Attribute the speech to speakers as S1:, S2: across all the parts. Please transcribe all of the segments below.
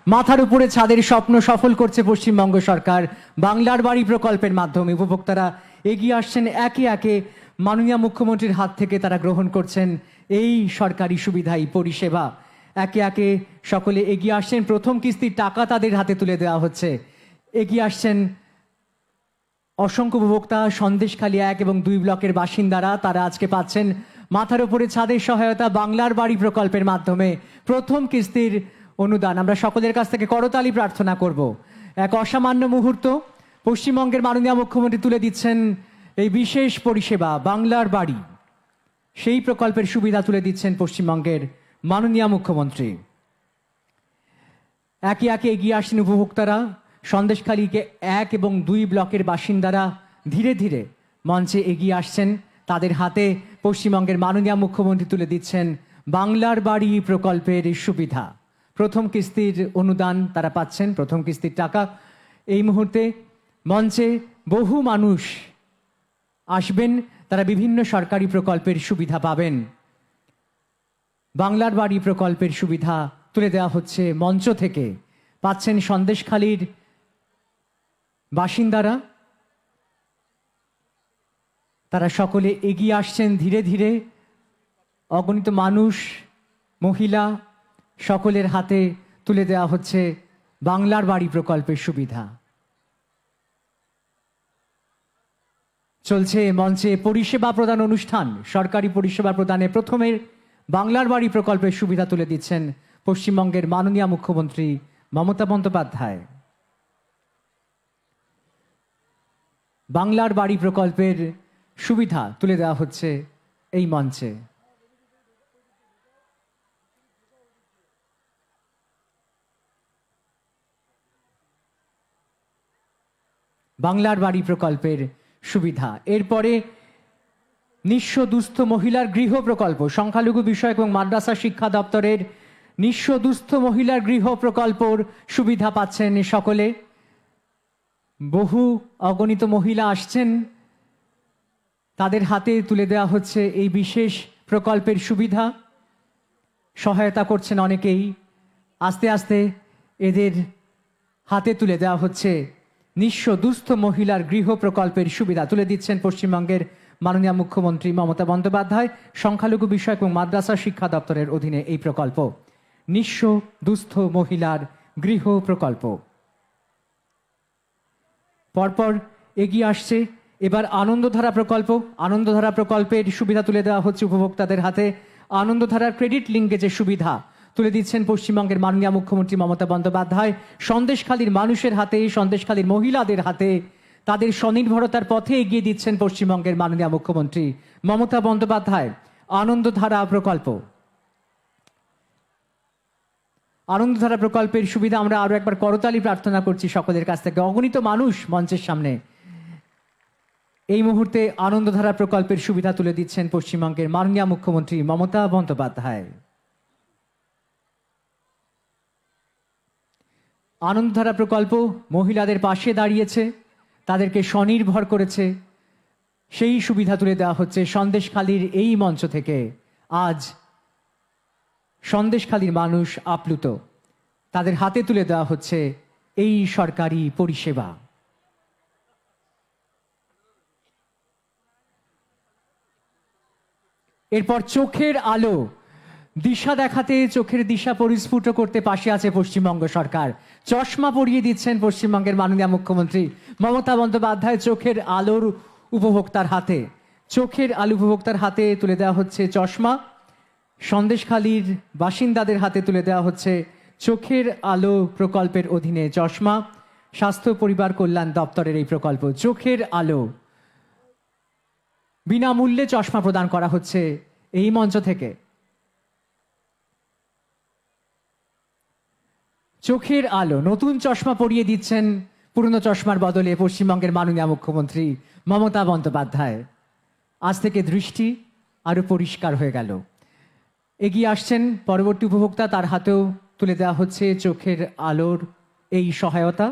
S1: মাথার উপরে ছাদের স্বপ্ন সফল করছে পশ্চিমবঙ্গ সরকার। বাংলার বাড়ি প্রকল্পের মাধ্যমে উপভোক্তারা এগিয়ে আসছেন, একে একে মাননীয় মুখ্যমন্ত্রীর হাত থেকে তারা গ্রহণ করছেন এই সরকারি সুবিধা, এই পরিষেবা। একে একে সকলে এগিয়ে আসছেন, প্রথম কিস্তির টাকা তাদের হাতে তুলে দেওয়া হচ্ছে। এগিয়ে আসছেন অসংখ্য উপভোক্তা, সন্দেশখালী 1 এবং 2 ব্লকের বাসিন্দারা। তারা আজকে পাচ্ছেন মাথার উপরে ছাদের সহায়তা বাংলার বাড়ি প্রকল্পের মাধ্যমে প্রথম কিস্তির অনুদান। আমরা সকলের কাছ থেকে করতালি প্রার্থনা করব। এক অসামান্য মুহূর্ত, পশ্চিমবঙ্গের মাননীয় মুখ্যমন্ত্রী তুলে দিচ্ছেন এই বিশেষ পরিষেবা বাংলার বাড়ি, সেই প্রকল্পের সুবিধা তুলে দিচ্ছেন পশ্চিমবঙ্গের মাননীয় মুখ্যমন্ত্রী। একে একে এগিয়ে আসছেন উপভোক্তারা, সন্দেশখালীকে 1 এবং 2 ব্লকের বাসিন্দারা ধীরে ধীরে মঞ্চে এগিয়ে আসছেন। তাদের হাতে পশ্চিমবঙ্গের মাননীয় মুখ্যমন্ত্রী তুলে দিচ্ছেন বাংলার বাড়ি প্রকল্পের সুবিধা। প্রথম কিস্তির অনুদান তারা পাচ্ছেন, প্রথম কিস্তির টাকা। এই মুহূর্তে মঞ্চে বহু মানুষ আসবেন, তারা বিভিন্ন সরকারি প্রকল্পের সুবিধা পাবেন। বাংলার বাড়ি প্রকল্পের সুবিধা তুলে দেওয়া হচ্ছে মঞ্চ থেকে। পাচ্ছেন সন্দেশখালীর বাসিন্দারা, তারা সকলে এগিয়ে আসছেন ধীরে ধীরে। অগণিত মানুষ, মহিলা, সকলের হাতে তুলে দেওয়া হচ্ছে বাংলার বাড়ি প্রকল্পের সুবিধা। চলছে মঞ্চে পরিষেবা প্রদান অনুষ্ঠান। সরকারি পরিষেবা প্রদানে প্রথমে বাংলার বাড়ি প্রকল্পের সুবিধা তুলে দিচ্ছেন পশ্চিমবঙ্গের মাননীয় মুখ্যমন্ত্রী মমতা বন্দ্যোপাধ্যায়। বাংলার বাড়ি প্রকল্পের সুবিধা তুলে দেওয়া হচ্ছে এই মঞ্চে। বাংলার বাড়ি প্রকল্পের সুবিধা। এরপরে নিঃস্ব দুস্থ মহিলার গৃহ প্রকল্প, সংখ্যালঘু বিষয়ক এবং মাদ্রাসা শিক্ষা দপ্তরের নিঃস্ব দুস্থ মহিলার গৃহ প্রকল্পর সুবিধা পাচ্ছেন সকলে। বহু অগণিত মহিলা আসছেন, তাদের হাতে তুলে দেওয়া হচ্ছে এই বিশেষ প্রকল্পের সুবিধা। সহায়তা করছেন অনেকেই। আস্তে আস্তে এদের হাতে তুলে দেওয়া হচ্ছে নিঃস্ব দুস্থ মহিলার গৃহ প্রকল্পের সুবিধা তুলে দিচ্ছেন পশ্চিমবঙ্গের মাননীয় মুখ্যমন্ত্রী মমতা বন্দ্যোপাধ্যায়। সংখ্যালঘু বিষয়ক এবং মাদ্রাসা শিক্ষা দপ্তরের অধীনে এই প্রকল্প, নিঃস্ব দুস্থ মহিলার গৃহ প্রকল্প। পরপর এগিয়ে আসছে এবার আনন্দধারা প্রকল্প। আনন্দধারা প্রকল্পের সুবিধা তুলে দেওয়া হচ্ছে উপভোক্তাদের হাতে। আনন্দধারার ক্রেডিট লিঙ্কেজের সুবিধা তুলে দিচ্ছেন পশ্চিমবঙ্গের মাননীয় মুখ্যমন্ত্রী মমতা বন্দ্যোপাধ্যায়। সন্দেশখালীর মানুষের হাতে, সন্দেশখালীর মহিলাদের হাতে তাদের স্বনির্ভরতার পথে এগিয়ে দিচ্ছেন পশ্চিমবঙ্গের মাননীয় মুখ্যমন্ত্রী মমতা বন্দ্যোপাধ্যায়। আনন্দধারা প্রকল্প, আনন্দধারা প্রকল্পের সুবিধা আমরা আরো একবার করতালি প্রার্থনা করছি সকলের কাছ থেকে। অগণিত মানুষ মঞ্চের সামনে এই মুহূর্তে আনন্দধারা প্রকল্পের সুবিধা তুলে দিচ্ছেন পশ্চিমবঙ্গের মাননীয় মুখ্যমন্ত্রী মমতা বন্দ্যোপাধ্যায়। আনন্দধারা প্রকল্প মহিলাদের পাশে দাঁড়িয়েছে, তাদেরকে স্বনির্ভর করেছে, সেই সুবিধা তুলে দেওয়া হচ্ছে সন্দেশখালীর এই মঞ্চ থেকে। আজ সন্দেশখালীর মানুষ আপ্লুত, তাদের হাতে তুলে দেওয়া হচ্ছে এই সরকারি পরিষেবা। এরপর চোখের আলো, দিশা দেখাতে, চোখের দিশা পরিস্ফুট করতে পাশে আছে পশ্চিমবঙ্গ সরকার। চশমা পরিয়ে দিচ্ছেন পশ্চিমবঙ্গের মাননীয় মুখ্যমন্ত্রী মমতা বন্দ্যোপাধ্যায় চোখের আলোর উপভোক্তার হাতে। চোখের আলো উপভোক্তার হাতে তুলে দেওয়া হচ্ছে চশমা। সন্দেশখালীর বাসিন্দাদের হাতে তুলে দেওয়া হচ্ছে চোখের আলো প্রকল্পের অধীনে চশমা। স্বাস্থ্য পরিবার কল্যাণ দপ্তরের এই প্রকল্প চোখের আলো, বিনামূল্যে চশমা প্রদান করা হচ্ছে এই মঞ্চ থেকে। চোখের আলো, নতুন চশমা পরিয়ে দিচ্ছেন পুরনো চশমার বদলে পশ্চিমবঙ্গের মাননীয় মুখ্যমন্ত্রী মমতা বন্দ্যোপাধ্যায়। আজ থেকে দৃষ্টি আরো পরিষ্কার হয়ে গেল। এগিয়ে আসছেন পরবর্তী উপভোক্তা, তার হাতেও তুলে দেওয়া হচ্ছে চোখের আলোর এই সহায়তা।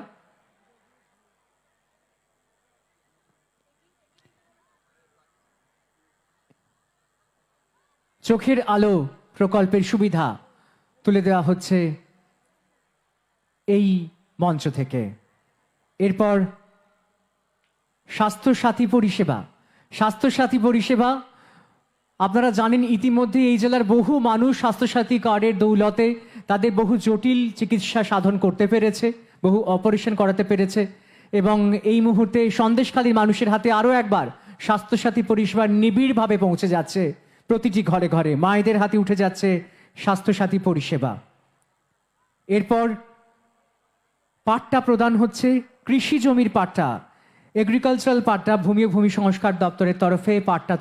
S1: চোখের আলো প্রকল্পের সুবিধা তুলে দেওয়া হচ্ছে এই মঞ্চ থেকে। এরপর স্বাস্থ্যসাথী পরিষেবা। স্বাস্থ্যসাথী পরিষেবা আপনারা জানেন ইতিমধ্যে এই জেলার বহু মানুষ স্বাস্থ্যসাথী কার্ডের দৌলতে তাদের বহু জটিল চিকিৎসা সাধন করতে পেরেছে, বহু অপারেশন করাতে পেরেছে, এবং এই মুহূর্তে সন্দেশখালীর মানুষের হাতে আরও একবার স্বাস্থ্যসাথী পরিষেবা নিবিড়ভাবে পৌঁছে যাচ্ছে প্রতিটি ঘরে ঘরে। মায়েদের হাতে উঠে যাচ্ছে স্বাস্থ্যসাথী পরিষেবা। এরপর পাট্টা প্রদান হচ্ছে, কৃষি জমির পাট্টা, এগ্রিকালচারাল পাট্টা ভূমি ও ভূমি সংস্কার দপ্তরের তরফে পাট্টা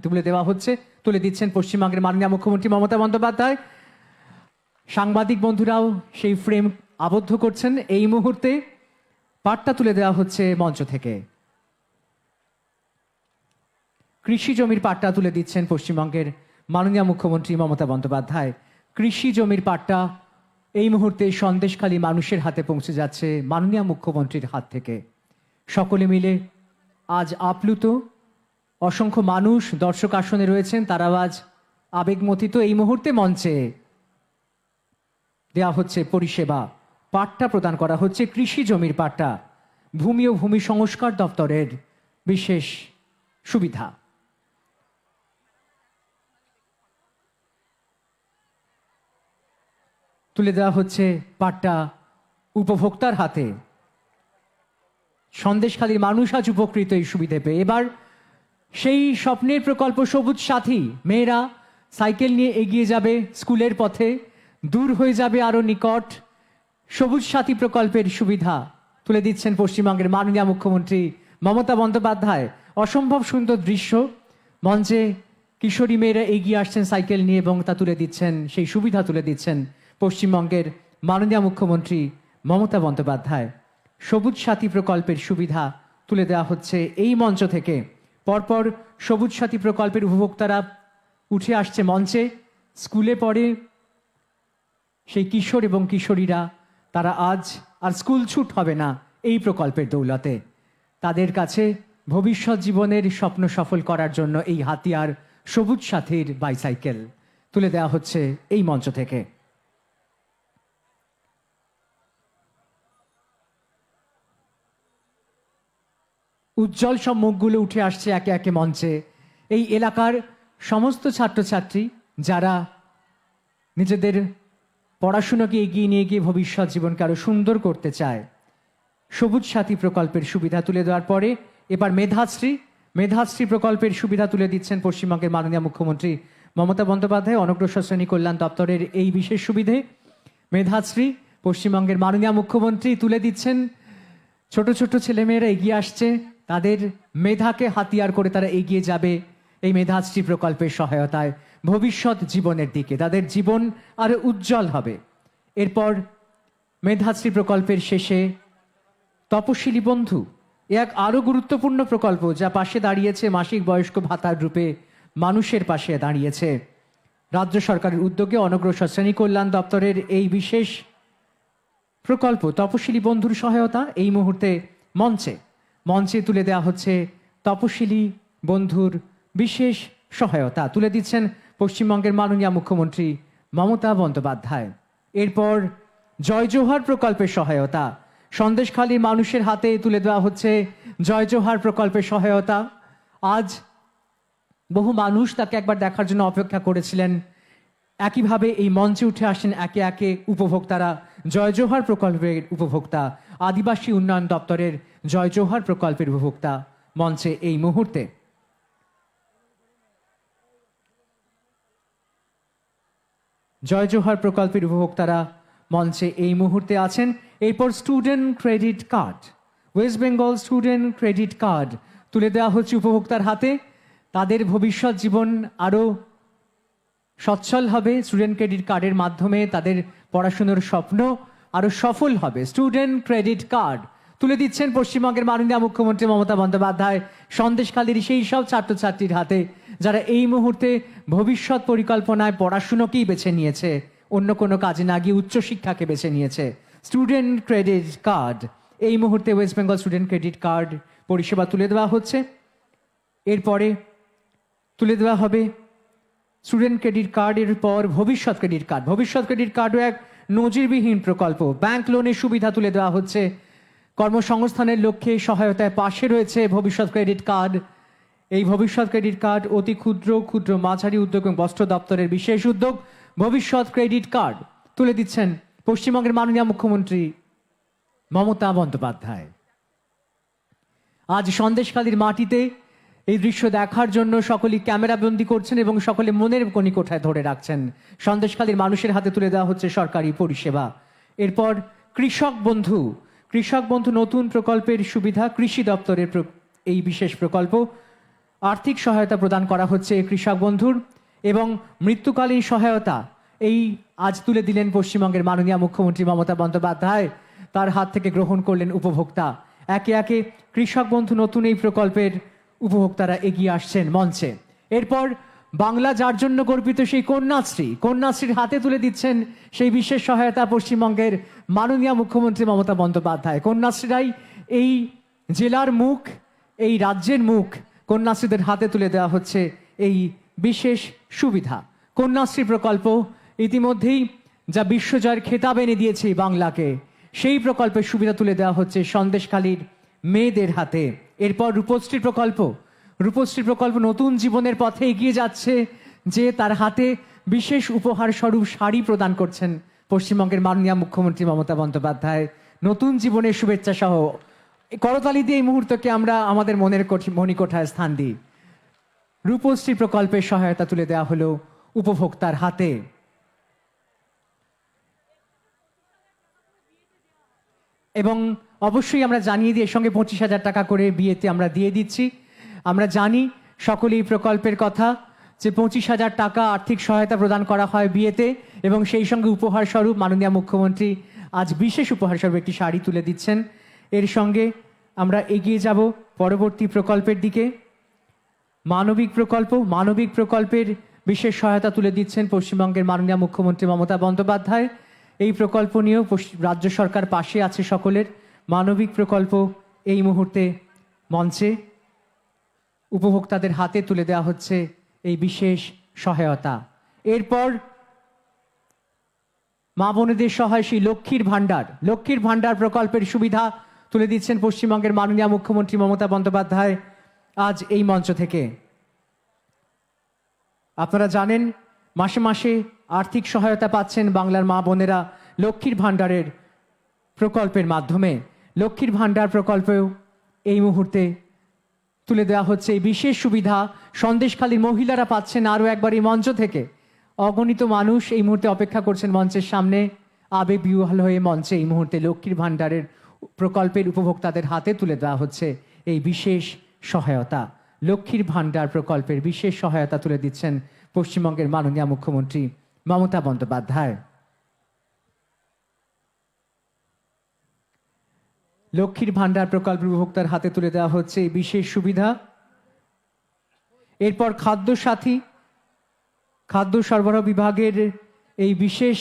S1: তুলে দেওয়া হচ্ছে, তুলে দিচ্ছেন পশ্চিমবঙ্গের মাননীয় মুখ্যমন্ত্রী মমতা বন্দ্যোপাধ্যায়। সাংবাদিক বন্ধুরাও সেই ফ্রেম আবদ্ধ করছেন। এই মুহূর্তে পাট্টা তুলে দেওয়া হচ্ছে মঞ্চ থেকে। কৃষি জমির পাট্টা তুলে দিচ্ছেন পশ্চিমবঙ্গের মাননীয় মুখ্যমন্ত্রী মমতা বন্দ্যোপাধ্যায়। কৃষি জমির পাট্টা এই মুহূর্তে সন্দেশখালী মানুষের হাতে পৌঁছে যাচ্ছে মাননীয় মুখ্যমন্ত্রীর হাত থেকে। সকলে মিলে আজ আপ্লুত, অসংখ্য মানুষ দর্শক আসনে রয়েছেন, তারাও আজ আবেগমথিত। এই মুহূর্তে মঞ্চে দেওয়া হচ্ছে পরিষেবা, পাট্টা প্রদান করা হচ্ছে, কৃষি জমির পাট্টা, ভূমি ও ভূমি সংস্কার দপ্তরের বিশেষ সুবিধা। তুলে দেওয়া হচ্ছে পাট্টা উপভোক্তার হাতে। সন্দেশখালীর মানুষ আজ উপকৃত এই সুবিধে পেয়ে। এবার সেই স্বপ্নের প্রকল্প সবুজ সাথী, মেয়েরা সাইকেল নিয়ে এগিয়ে যাবে স্কুলের পথে, দূর হয়ে যাবে আরো নিকট। সবুজ সাথী প্রকল্পের সুবিধা তুলে দিচ্ছেন পশ্চিমবঙ্গের মাননীয় মুখ্যমন্ত্রী মমতা বন্দ্যোপাধ্যায়। অসম্ভব সুন্দর দৃশ্য, মঞ্চে কিশোরী মেয়েরা এগিয়ে আসছেন সাইকেল নিয়ে এবং তা তুলে দিচ্ছেন, সেই সুবিধা তুলে দিচ্ছেন পশ্চিমবঙ্গের মাননীয় মুখ্যমন্ত্রী মমতা বন্দ্যোপাধ্যায়। সবুজ সাথী প্রকল্পের সুবিধা তুলে দেওয়া হচ্ছে এই মঞ্চ থেকে। পরপর সবুজ সাথী প্রকল্পের উপভোক্তারা উঠে আসছে মঞ্চে। স্কুলে পড়ে সেই কিশোর এবং কিশোরীরা, তারা আজ আর স্কুল ছুট হবে না এই প্রকল্পের দৌলতে। তাদের কাছে ভবিষ্যৎ জীবনের স্বপ্ন সফল করার জন্য এই হাতিয়ার সবুজ সাথীর বাইসাইকেল তুলে দেওয়া হচ্ছে এই মঞ্চ থেকে। উজ্জ্বল সব মুখগুলো উঠে আসছে একে একে মঞ্চে। এই এলাকার সমস্ত ছাত্রছাত্রী যারা নিজেদের পড়াশুনোকে এগিয়ে নিয়ে গিয়ে ভবিষ্যৎ জীবনকে আরো সুন্দর করতে চায়। সবুজ সাথী প্রকল্পের সুবিধা তুলে দেওয়ার পরে এবার মেধাশ্রী প্রকল্পের সুবিধা তুলে দিচ্ছেন পশ্চিমবঙ্গের মাননীয় মুখ্যমন্ত্রী মমতা বন্দ্যোপাধ্যায়। অনগ্রসর শ্রেণী কল্যাণ দপ্তরের এই বিশেষ সুবিধে মেধাশ্রী পশ্চিমবঙ্গের মাননীয় মুখ্যমন্ত্রী তুলে দিচ্ছেন। ছোট ছোট ছেলেমেয়েরা এগিয়ে আসছে, তাদের মেধাকে হাতিয়ার করে তারা এগিয়ে যাবে এই মেধাশ্রী প্রকল্পের সহায়তায় ভবিষ্যৎ জীবনের দিকে। তাদের জীবন আরো উজ্জ্বল হবে। এরপর মেধাশ্রী প্রকল্পের শেষে তপশিলি বন্ধু, এক আরো গুরুত্বপূর্ণ প্রকল্প যা পাশে দাঁড়িয়েছে মাসিক বয়স্ক ভাতার রূপে মানুষের পাশে দাঁড়িয়েছে। রাজ্য সরকারের উদ্যোগে অনগ্রসর শ্রেণী কল্যাণ দপ্তরের এই বিশেষ প্রকল্প তপশিলি বন্ধুর সহায়তা এই মুহূর্তে মঞ্চে তুলে দেওয়া হচ্ছে তপশিলি বন্ধুর বিশেষ সহায়তা তুলে দিচ্ছেন পশ্চিমবঙ্গের মাননীয় মুখ্যমন্ত্রী মমতা বন্দ্যোপাধ্যায়। এরপর জয় জোহার প্রকল্পের সহায়তা সন্দেশখালীর মানুষের হাতে তুলে দেওয়া হচ্ছে জয় জোহার প্রকল্পের সহায়তা। আজ বহু মানুষ তাকে একবার দেখার জন্য অপেক্ষা করেছিলেন। একইভাবে এই মঞ্চে উঠে আসেন একে একে উপভোক্তারা, জয় জোহার প্রকল্পের উপভোক্তা, আদিবাসী উন্নয়ন দপ্তরের জয় জোহার প্রকল্পের উপভোক্তা মঞ্চে এই মুহূর্তে। জয় জোহার প্রকল্পের উপভোক্তারা মঞ্চে এই মুহূর্তে আছেন। এরপর student credit card, West Bengal student credit card তুলে দেওয়া হচ্ছে উপভোক্তার হাতে। তাদের ভবিষ্যৎ জীবন আরো সচ্ছল হবে স্টুডেন্ট ক্রেডিট কার্ডের মাধ্যমে, তাদের পড়াশোনার স্বপ্ন আরো সফল হবে। স্টুডেন্ট ক্রেডিট কার্ড তুলে দিচ্ছেন পশ্চিমবঙ্গের মাননীয় মুখ্যমন্ত্রী মমতা বন্দ্যোপাধ্যায় সন্দেশখালীর সেই সব ছাত্রছাত্রীর হাতে যারা এই মুহূর্তে ভবিষ্যৎ পরিকল্পনায় পড়াশুনোকেই বেছে নিয়েছে, অন্য কোনো কাজে না গিয়ে উচ্চশিক্ষাকে বেছে নিয়েছে। স্টুডেন্ট ক্রেডিট কার্ড এই মুহূর্তে West Bengal student credit card পরিষেবা তুলে দেওয়া হচ্ছে। এরপরে তুলে দেওয়া হবে স্টুডেন্ট ক্রেডিট কার্ডের পর ভবিষ্যৎ ক্রেডিট কার্ড। ভবিষ্যৎ ক্রেডিট কার্ডও এক নজিরবিহীন প্রকল্প। ব্যাংক লোনের সুবিধা তুলে দেওয়া হচ্ছে। কর্মসংস্থানের লক্ষ্যে সহায়তায় পাশে রয়েছে ভবিষ্যৎ ক্রেডিট কার্ড। এই ভবিষ্যৎ ক্রেডিট কার্ড অতি ক্ষুদ্র ক্ষুদ্র মাঝারি উদ্যোগ এবং বস্ত্র দপ্তরের বিশেষ উদ্যোগ ভবিষ্যৎ ক্রেডিট কার্ড তুলে দিচ্ছেন পশ্চিমবঙ্গের মাননীয় মুখ্যমন্ত্রী মমতা বন্দ্যোপাধ্যায়। আজ সন্দেশখালীর মাটিতে এই দৃশ্য দেখার জন্য সকলেই ক্যামেরাবন্দি করছেন এবং সকলে মনের কোণিকোঠায় ধরে রাখছেন। সন্দেশখালীর মানুষের হাতে তুলে দেওয়া হচ্ছে সরকারি পরিষেবা। এরপর কৃষক বন্ধু নতুন প্রকল্পের সুবিধা, কৃষি দপ্তরের এই বিশেষ প্রকল্প। আর্থিক সহায়তা প্রদান করা হচ্ছে কৃষক বন্ধুর এবং মৃত্যুকালীন সহায়তা এই আজ তুলে দিলেন পশ্চিমবঙ্গের মাননীয় মুখ্যমন্ত্রী মমতা বন্দ্যোপাধ্যায়। তার হাত থেকে গ্রহণ করলেন উপভোক্তা। একে একে কৃষক বন্ধু নতুন এই প্রকল্পের উপভোক্তারা এগিয়ে আসছেন মঞ্চে। এরপর বাংলা যার জন্য গর্বিত সেই কন্যাশ্রীর হাতে তুলে দিচ্ছেন সেই বিশেষ সহায়তা পশ্চিমবঙ্গের মাননীয় মুখ্যমন্ত্রী মমতা বন্দ্যোপাধ্যায়। কন্যাশ্রীরাই এই জেলার মুখ, এই রাজ্যের মুখ। কন্যাশ্রীদের হাতে তুলে দেওয়া হচ্ছে এই বিশেষ সুবিধা। কন্যাশ্রী প্রকল্প ইতিমধ্যেই যা বিশ্বজয়ের খেতাব এনে দিয়েছে বাংলাকে, সেই প্রকল্পের সুবিধা তুলে দেওয়া হচ্ছে সন্দেশখালীর মেয়েদের হাতে। এরপর রূপশ্রী প্রকল্প নতুন জীবনের পথে এগিয়ে যাচ্ছে, যে তার হাতে বিশেষ উপহার স্বরূপ শাড়ি প্রদান করছেন পশ্চিমবঙ্গের মাননীয় মুখ্যমন্ত্রী মমতা বন্দ্যোপাধ্যায়। নতুন জীবনের শুভেচ্ছা সহ করতালি দিয়ে এই মুহূর্তকে আমরা আমাদের মনের মণিকোঠায় স্থান দিই। রূপশ্রী প্রকল্পের সহায়তা তুলে দেওয়া হলো উপভোক্তার হাতে। এবং অবশ্যই আমরা জানিয়ে দিই, এর সঙ্গে 25,000 টাকা করে বিয়েতে আমরা দিয়ে দিচ্ছি। আমরা জানি সকলেই প্রকল্পের কথা, যে 25,000 টাকা আর্থিক সহায়তা প্রদান করা হয় বিয়েতে, এবং সেই সঙ্গে উপহার স্বরূপ মাননীয় মুখ্যমন্ত্রী আজ বিশেষ উপহার স্বরূপ একটি শাড়ি তুলে দিচ্ছেন। এর সঙ্গে আমরা এগিয়ে যাব পরবর্তী প্রকল্পের দিকে। মানবিক প্রকল্পের বিশেষ সহায়তা তুলে দিচ্ছেন পশ্চিমবঙ্গের মাননীয় মুখ্যমন্ত্রী মমতা বন্দ্যোপাধ্যায়। এই প্রকল্প নিয়েও রাজ্য সরকার পাশে আছে সকলের। মানবিক প্রকল্প এই মুহূর্তে মঞ্চে উপভোক্তাদের হাতে তুলে দেওয়া হচ্ছে এই বিশেষ সহায়তা। এরপর মা বোনেদের সহায় সেই লক্ষ্মীর ভাণ্ডার প্রকল্পের সুবিধা তুলে দিচ্ছেন পশ্চিমবঙ্গের মাননীয় মুখ্যমন্ত্রী মমতা বন্দ্যোপাধ্যায় আজ এই মঞ্চ থেকে। আপনারা জানেন মাসে মাসে আর্থিক সহায়তা পাচ্ছেন বাংলার মা বোনেরা লক্ষ্মীর ভাণ্ডারের প্রকল্পের মাধ্যমে। লক্ষ্মীর ভাণ্ডার প্রকল্পেও এই মুহূর্তে তুলে দেওয়া হচ্ছে এই বিশেষ সুবিধা। সন্দেশখালীর মহিলারা পাচ্ছেন আরও একবার এই মঞ্চ থেকে। অগণিত মানুষ এই মুহূর্তে অপেক্ষা করছেন মঞ্চের সামনে, আবেগ বিহ্বল হয়ে মঞ্চে এই মুহূর্তে লক্ষ্মীর ভাণ্ডারের প্রকল্পের উপভোক্তাদের হাতে তুলে দেওয়া হচ্ছে এই বিশেষ সহায়তা। লক্ষ্মীর ভাণ্ডার প্রকল্পের বিশেষ সহায়তা তুলে দিচ্ছেন পশ্চিমবঙ্গের মাননীয় মুখ্যমন্ত্রী মমতা বন্দ্যোপাধ্যায়। লক্ষ্মীর ভাণ্ডার প্রকল্পের উপভোক্তার হাতে তুলে দেওয়া হচ্ছে এই বিশেষ সুবিধা। এরপর খাদ্য সরবরাহ বিভাগের এই বিশেষ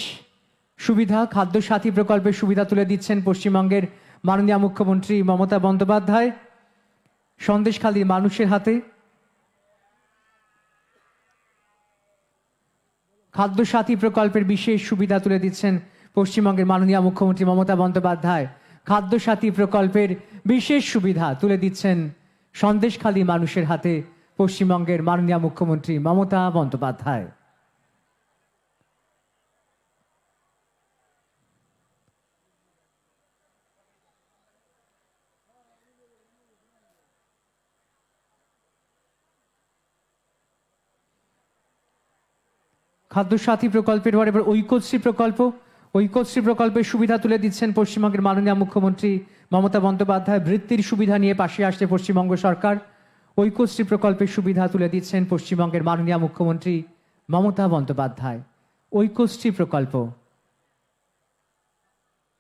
S1: সুবিধা, খাদ্য সাথী প্রকল্পের সুবিধা তুলে দিচ্ছেন পশ্চিমবঙ্গের মাননীয় মুখ্যমন্ত্রী মমতা বন্দ্যোপাধ্যায় সন্দেশখালীর মানুষের হাতে। খাদ্য সাথী প্রকল্পের বিশেষ সুবিধা তুলে দিচ্ছেন পশ্চিমবঙ্গের মাননীয় মুখ্যমন্ত্রী মমতা বন্দ্যোপাধ্যায়। খাদ্য সাথী প্রকল্পের বিশেষ সুবিধা তুলে দিচ্ছেন সন্দেশখালী মানুষের হাতে পশ্চিমবঙ্গের মাননীয় মুখ্যমন্ত্রী মমতা বন্দ্যোপাধ্যায়। খাদ্য সাথী প্রকল্পের পর এবার ঐক্যশ্রী প্রকল্পের সুবিধা তুলে দিচ্ছেন পশ্চিমবঙ্গের মাননীয় মুখ্যমন্ত্রী মমতা বন্দ্যোপাধ্যায়। বৃত্তির সুবিধা নিয়ে পাশে আসছে পশ্চিমবঙ্গ সরকার। ঐক্যশ্রী প্রকল্পের সুবিধা তুলে দিচ্ছেন পশ্চিমবঙ্গের মাননীয় মুখ্যমন্ত্রী মমতা বন্দ্যোপাধ্যায়। ঐক্যশ্রী প্রকল্প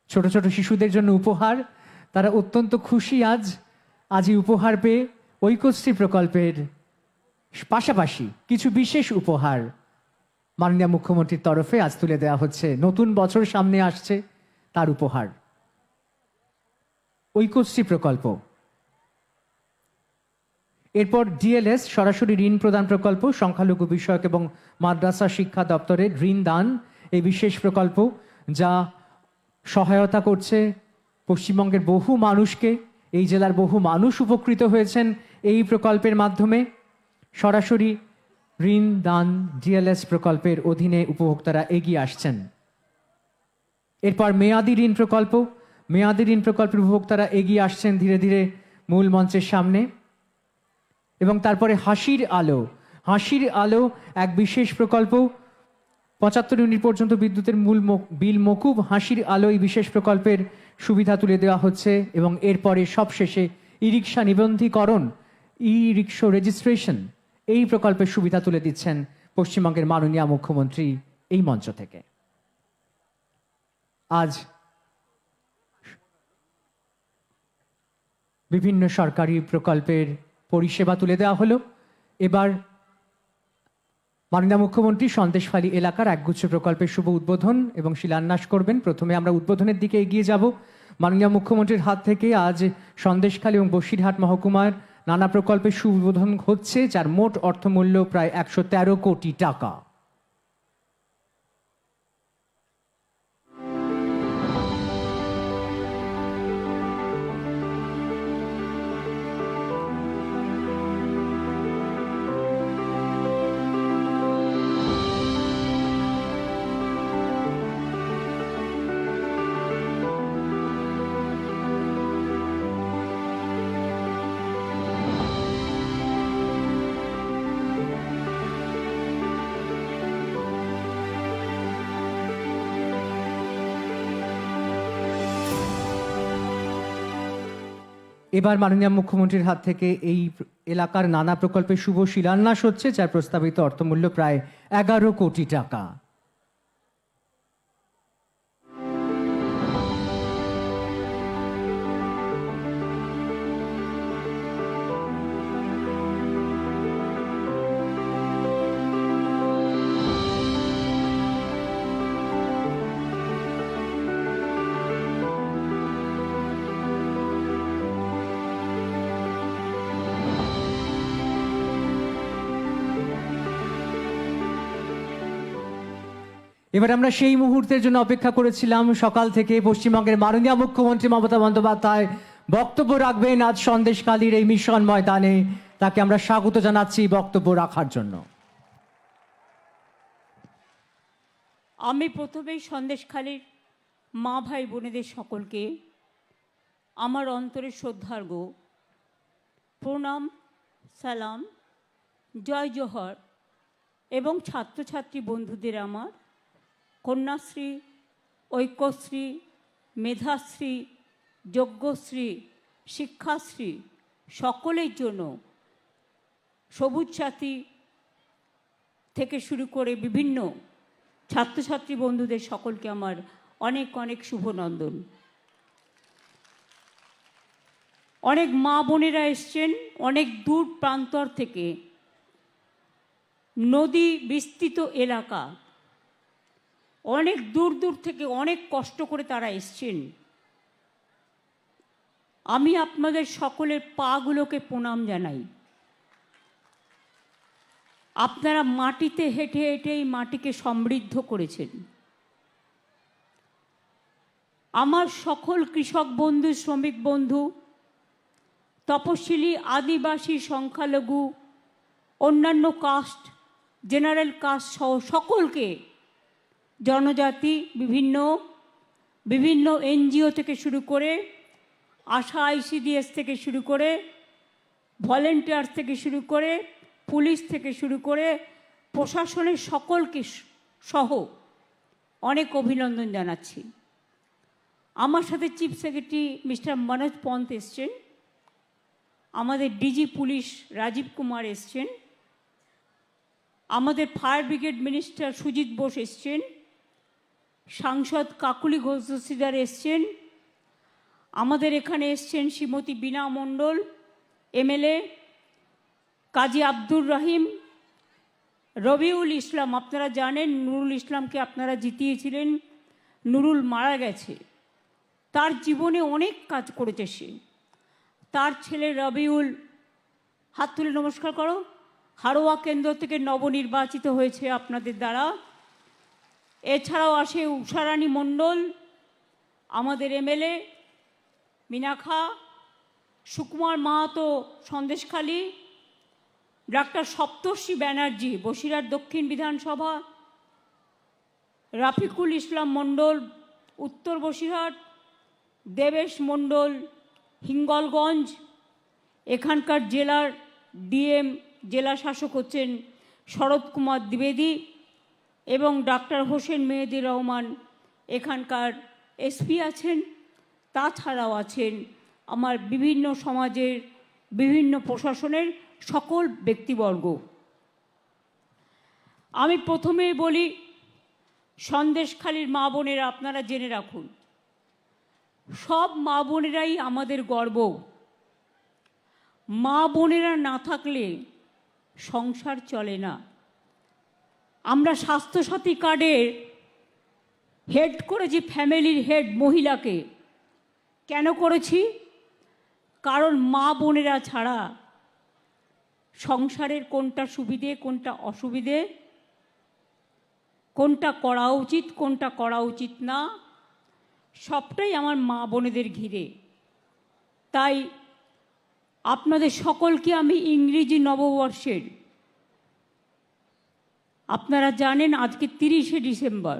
S1: ছোট ছোট শিশুদের জন্য উপহার, তারা অত্যন্ত খুশি আজ এই উপহার পেয়ে। ঐক্যশ্রী প্রকল্পের পাশাপাশি কিছু বিশেষ উপহার মাননীয় মুখ্যমন্ত্রীর তরফে আজ তুলে দেওয়া হচ্ছে। নতুন বছর সামনে আসছে, তার উপহার ঐক্যশ্রী প্রকল্প। এরপর ডিএলএস সরাসরি ঋণ প্রদান প্রকল্প, সংখ্যালঘু বিষয়ক এবং মাদ্রাসা শিক্ষা দপ্তরের ঋণ দান এই বিশেষ প্রকল্প। যা সহায়তা করছে পশ্চিমবঙ্গের বহু মানুষকে। এই জেলার বহু মানুষ উপকৃত হয়েছেন এই প্রকল্পের মাধ্যমে। সরাসরি ঋণ দান ডিএলএস প্রকল্পের অধীনে উপভোক্তারা এগিয়ে আসছেন। এরপর মেয়াদি ঋণ প্রকল্প, মেয়াদি ঋণ প্রকল্পের উপভোক্তারা এগিয়ে আসছেন ধীরে ধীরে মূল মঞ্চের সামনে। এবং তারপরে হাসির আলো, হাসির আলো এক বিশেষ প্রকল্প। 75 ইউনিট পর্যন্ত বিদ্যুতের মূল বিল মকুব। হাসির আলো এই বিশেষ প্রকল্পের সুবিধা তুলে দেওয়া হচ্ছে। এবং এরপরে সবশেষে ই রিক্সা নিবন্ধীকরণ, ই রিক্সা রেজিস্ট্রেশন, এই প্রকল্পের সুবিধা তুলে দিচ্ছেন পশ্চিমবঙ্গের মাননীয় মুখ্যমন্ত্রী এই মঞ্চ থেকে। আজ বিভিন্ন সরকারি প্রকল্পের পরিষেবা তুলে দেওয়া হলো। এবার মাননীয় মুখ্যমন্ত্রী সন্দেশখালী এলাকার একগুচ্ছ প্রকল্পের শুভ উদ্বোধন এবং শিলান্যাস করবেন। প্রথমে আমরা উদ্বোধনের দিকে এগিয়ে যাব। মাননীয় মুখ্যমন্ত্রীর হাত থেকে আজ সন্দেশখালী এবং বসিরহাট মহকুমার নানা প্রকল্পের শুভ উদ্বোধন হচ্ছে, যার মোট অর্থমূল্য প্রায় 113 কোটি টাকা। এবার মাননীয় মুখ্যমন্ত্রীর হাত থেকে এই এলাকার নানা প্রকল্পের শুভ শিলান্যাস হচ্ছে, যার প্রস্তাবিত অর্থমূল্য প্রায় 11 কোটি টাকা। এবার আমরা সেই মুহূর্তের জন্য অপেক্ষা করেছিলাম। সকাল থেকে পশ্চিমবঙ্গের মাননীয় মুখ্যমন্ত্রী মমতা বন্দ্যোপাধ্যায় বক্তব্য রাখবেন আজ সন্দেশখালীর এই মিশন ময়দানে। তাকে আমরা স্বাগত জানাচ্ছি বক্তব্য রাখার জন্য।
S2: আমি প্রথমেই সন্দেশখালীর মা ভাই বোনেদের সকলকে আমার অন্তরের শ্রদ্ধার্ঘ প্রণাম, সালাম, জয় জোহর এবং ছাত্রছাত্রী বন্ধুদের আমার কন্যাশ্রী, ঐক্যশ্রী, মেধাশ্রী, যজ্ঞশ্রী, শিক্ষাশ্রী সকলের জন্য সবুজ সাথী থেকে শুরু করে বিভিন্ন ছাত্রছাত্রী বন্ধুদের সকলকে আমার অনেক অনেক শুভনন্দন। অনেক মা বোনেরা এসছেন অনেক দূর প্রান্তর থেকে, নদী বিস্তৃত এলাকা, অনেক দূর দূর থেকে অনেক কষ্ট করে তারা এসছেন। আমি আপনাদের সকলের পাগুলোকে প্রণাম জানাই। আপনারা মাটিতে হেঁটে হেঁটে এই মাটিকে সমৃদ্ধ করেছেন। আমার সকল কৃষক বন্ধু, শ্রমিক বন্ধু, তপশিলি, আদিবাসী, সংখ্যালঘু, অন্যান্য কাস্ট, জেনারেল কাস্ট সহ সকলকে, জনজাতি, বিভিন্ন এনজিও থেকে শুরু করে, আশা আইসিডিএস থেকে শুরু করে, ভলেন্টিয়ার্স থেকে শুরু করে, পুলিশ থেকে শুরু করে, প্রশাসনের সকলকে সহ অনেক অভিনন্দন জানাচ্ছি। আমার সাথে chief secretary mister Manoj Pant এসছেন, আমাদের ডিজি পুলিশ রাজীব কুমার এসছেন, আমাদের fire brigade minister Sujit Bose এসছেন, সাংসদ কাকুলি ঘোষ দস্তিদার এসছেন, আমাদের এখানে এসছেন শ্রীমতী বীণা মণ্ডল এমএলএ, কাজী আব্দুর রহিম, রবিউল ইসলাম। আপনারা জানেন নুরুল ইসলামকে আপনারা জিতিয়েছিলেন, নুরুল মারা গেছে, তার জীবনে অনেক কাজ করেছে সে। তার ছেলে রবিউল, হাত তুলে নমস্কার করো, হারোয়া কেন্দ্র থেকে নবনির্বাচিত হয়েছে আপনাদের দ্বারা। এছাড়াও আসে উষারানী মণ্ডল, আমাদের এমএলএ মিনাখা, সুকুমার মাহাতো সন্দেশখালী, ডাক্তার সপ্তর্ষি ব্যানার্জি বসিরহাট দক্ষিণ বিধানসভা, রাফিকুল ইসলাম মণ্ডল উত্তর বসিরহাট, দেবেশ মণ্ডল হিঙ্গলগঞ্জ, এখানকার জেলার ডিএম জেলা শাসক হচ্ছেন শরৎ কুমার দ্বিবেদী এবং ডাক্তার হোসেন মেহেদি রহমান এখানকার এসপি আছেন। তাছাড়াও আছেন আমার বিভিন্ন সমাজের বিভিন্ন প্রশাসনের সকল ব্যক্তিবর্গ। আমি প্রথমেই বলি, সন্দেশখালীর মা বোনেরা আপনারা জেনে রাখুন, সব মা বোনেরাই আমাদের গর্ব। মা বোনেরা না থাকলে সংসার চলে না। আমরা স্বাস্থ্যসাথী কার্ডের হেড করেছি ফ্যামিলির হেড মহিলাকে। কেন করেছি? কারণ মা বোনেরা ছাড়া সংসারের কোনটা সুবিধে কোনটা অসুবিধে, কোনটা করা উচিত কোনটা করা উচিত না, সবটাই আমার মা বোনেদের ঘিরে। তাই আপনাদের সকলকে আমি ইংরেজি নববর্ষের, আপনারা জানেন আজকে 30শে ডিসেম্বর,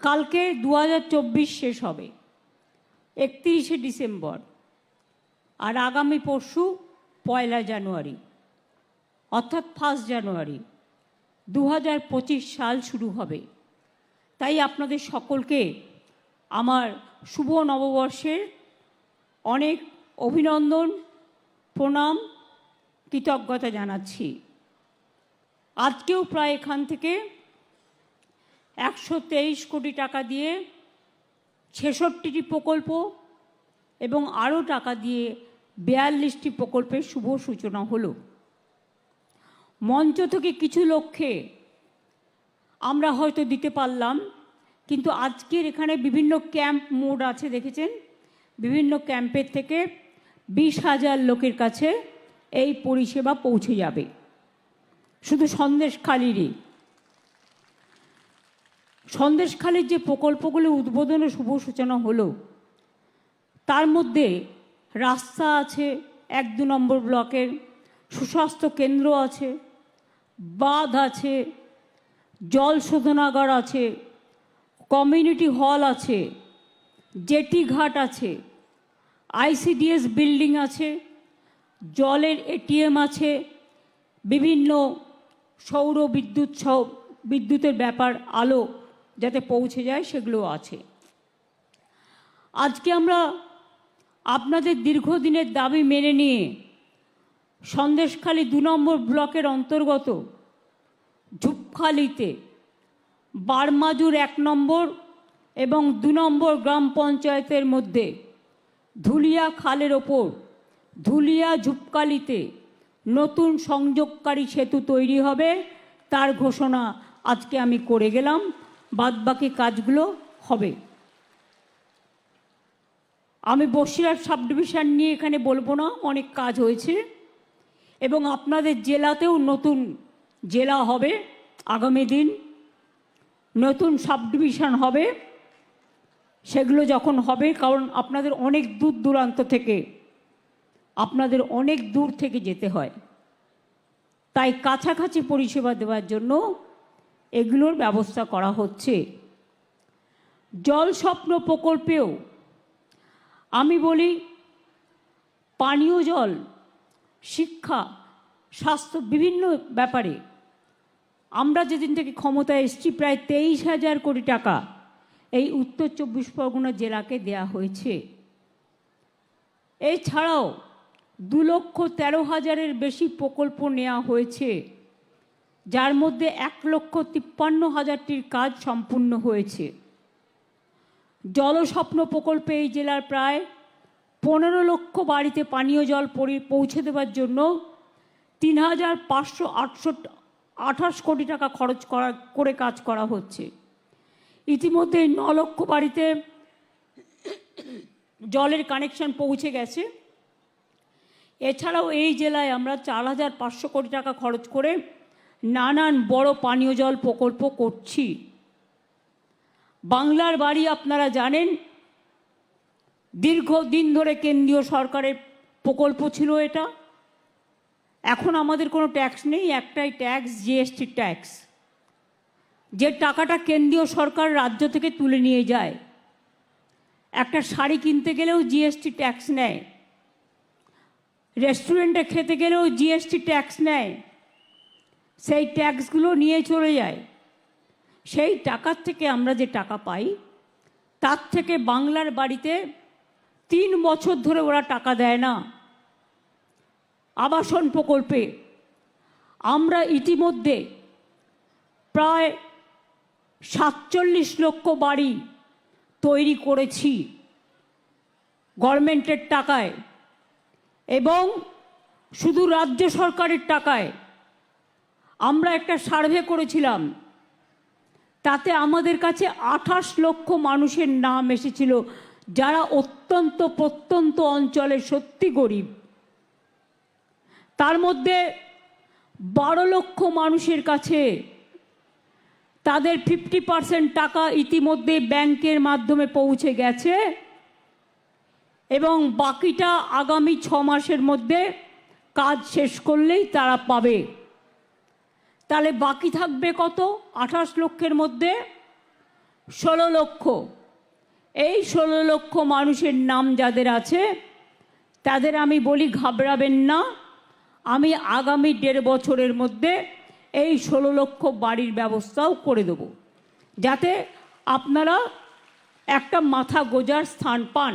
S2: কালকে 2024 শেষ হবে 31শে ডিসেম্বর, আর আগামী পরশু 1 জানুয়ারি অর্থাৎ 1 জানুয়ারি 2025 সাল শুরু হবে। তাই আপনাদের সকলকে আমার শুভ নববর্ষের অনেক অভিনন্দন, প্রণাম, কৃতজ্ঞতা জানাচ্ছি। আজকেও প্রায় এখান থেকে 123 কোটি টাকা দিয়ে 66টি প্রকল্প এবং আরও টাকা দিয়ে 42টি প্রকল্পের শুভ সূচনা হলো। মঞ্চ থেকে কিছু লক্ষ্যে আমরা হয়তো দিতে পারলাম, কিন্তু আজকের এখানে বিভিন্ন ক্যাম্প মোড আছে, দেখেছেন, বিভিন্ন ক্যাম্পের থেকে 20,000 লোকের কাছে এই পরিষেবা পৌঁছে যাবে। শুধু সন্দেশখালীরই, সন্দেশখালীর যে প্রকল্পগুলি উদ্বোধন ও শুভ সূচনা হলো, তার মধ্যে রাস্তা আছে 1-2 নম্বর ব্লকের, সুস্বাস্থ্য কেন্দ্র আছে, বাঁধ আছে, জল শোধনাগার আছে, কমিউনিটি হল আছে, জেটি ঘাট আছে, আইসিডিএস বিল্ডিং আছে, জলের এটিএম আছে, বিভিন্ন সৌর বিদ্যুতের ব্যাপার, আলো যাতে পৌঁছে যায় সেগুলো আছে। আজকে আমরা আপনাদের দীর্ঘদিনের দাবি মেনে নিয়ে সন্দেশখালী 2 নম্বর ব্লকের অন্তর্গত ঝুপখালিতে বারমাজুর 1 নম্বর এবং 2 নম্বর গ্রাম পঞ্চায়েতের মধ্যে ধুলিয়া খালের ওপর ধুলিয়া ঝুপখালিতে নতুন সংযোগকারী সেতু তৈরি হবে, তার ঘোষণা আজকে আমি করে গেলাম। বাদবাকি কাজগুলো হবে। আমি বসিরহাট সাব ডিভিশন নিয়ে এখানে বলবো না, অনেক কাজ হয়েছে এবং আপনাদের জেলাতেও নতুন জেলা হবে, আগামী দিন নতুন সাব ডিভিশন হবে। সেগুলো যখন হবে, কারণ আপনাদের অনেক দূর দূরান্ত থেকে, আপনাদের অনেক দূর থেকে যেতে হয়, তাই কাছাকাছি পরিষেবা দেওয়ার জন্য এগুলোর ব্যবস্থা করা হচ্ছে। জল স্বপ্ন প্রকল্পেও আমি বলি, পানীয় জল, শিক্ষা, স্বাস্থ্য, বিভিন্ন ব্যাপারে আমরা যেদিন থেকে ক্ষমতায় এসেছি প্রায় 23,000 কোটি টাকা এই উত্তর 24 পরগনা জেলাকে দেয়া হয়েছে। এছাড়াও 2,13,000-এর বেশি প্রকল্প নেওয়া হয়েছে, যার মধ্যে 1,53,000-টির কাজ সম্পূর্ণ হয়েছে। জলস্বপ্ন প্রকল্পে এই জেলার প্রায় 15 লক্ষ বাড়িতে পানীয় জল পৌঁছে দেওয়ার জন্য 3,528 কোটি টাকা খরচ করে কাজ করা হচ্ছে। ইতিমধ্যে 9 লক্ষ বাড়িতে জলের কানেকশন পৌঁছে গেছে। এছাড়াও এই জেলায় আমরা 4,500 কোটি টাকা খরচ করে নানান বড় পানীয় জল প্রকল্প করছি। বাংলার বাড়ি আপনারা জানেন দীর্ঘদিন ধরে কেন্দ্রীয় সরকারের প্রকল্প ছিল এটা। এখন আমাদের কোনো ট্যাক্স নেই, একটাই ট্যাক্স, জিএসটি ট্যাক্স, যে টাকাটা কেন্দ্রীয় সরকার রাজ্য থেকে তুলে নিয়ে যায়। একটা শাড়ি কিনতে গেলেও জিএসটি ট্যাক্স নেয়, রেস্টুরেন্টে খেতে গেলেও জিএসটি ট্যাক্স নেয়। সেই ট্যাক্সগুলো নিয়ে চলে যায়। সেই টাকার থেকে আমরা যে টাকা পাই তার থেকে বাংলার বাড়িতে 3 বছর ধরে ওরা টাকা দেয় না। আবাসন প্রকল্পে আমরা ইতিমধ্যে প্রায় 47 লক্ষ বাড়ি তৈরি করেছি গভর্নমেন্টের টাকায়, এবং শুধু রাজ্য সরকারের টাকায়। আমরা একটা সার্ভে করেছিলাম, তাতে আমাদের কাছে 28 লক্ষ মানুষের নাম এসেছিল যারা অত্যন্ত প্রত্যন্ত অঞ্চলে সত্যি গরিব। তার মধ্যে 12 লক্ষ মানুষের কাছে তাদের 50% টাকা ইতিমধ্যে ব্যাংকের মাধ্যমে পৌঁছে গেছে, এবং বাকিটা আগামী 6 মাসের মধ্যে কাজ শেষ করলেই তারা পাবে। তাহলে বাকি থাকবে কত? 28 লক্ষের মধ্যে 16 লক্ষ। এই 16 লক্ষ মানুষের নাম যাদের আছে তাদের আমি বলি ঘাবড়াবেন না, আমি আগামী 1.5 বছরের মধ্যে এই 16 লক্ষ বাড়ির ব্যবস্থাও করে দেব, যাতে আপনারা একটা মাথা গোজার স্থান পান।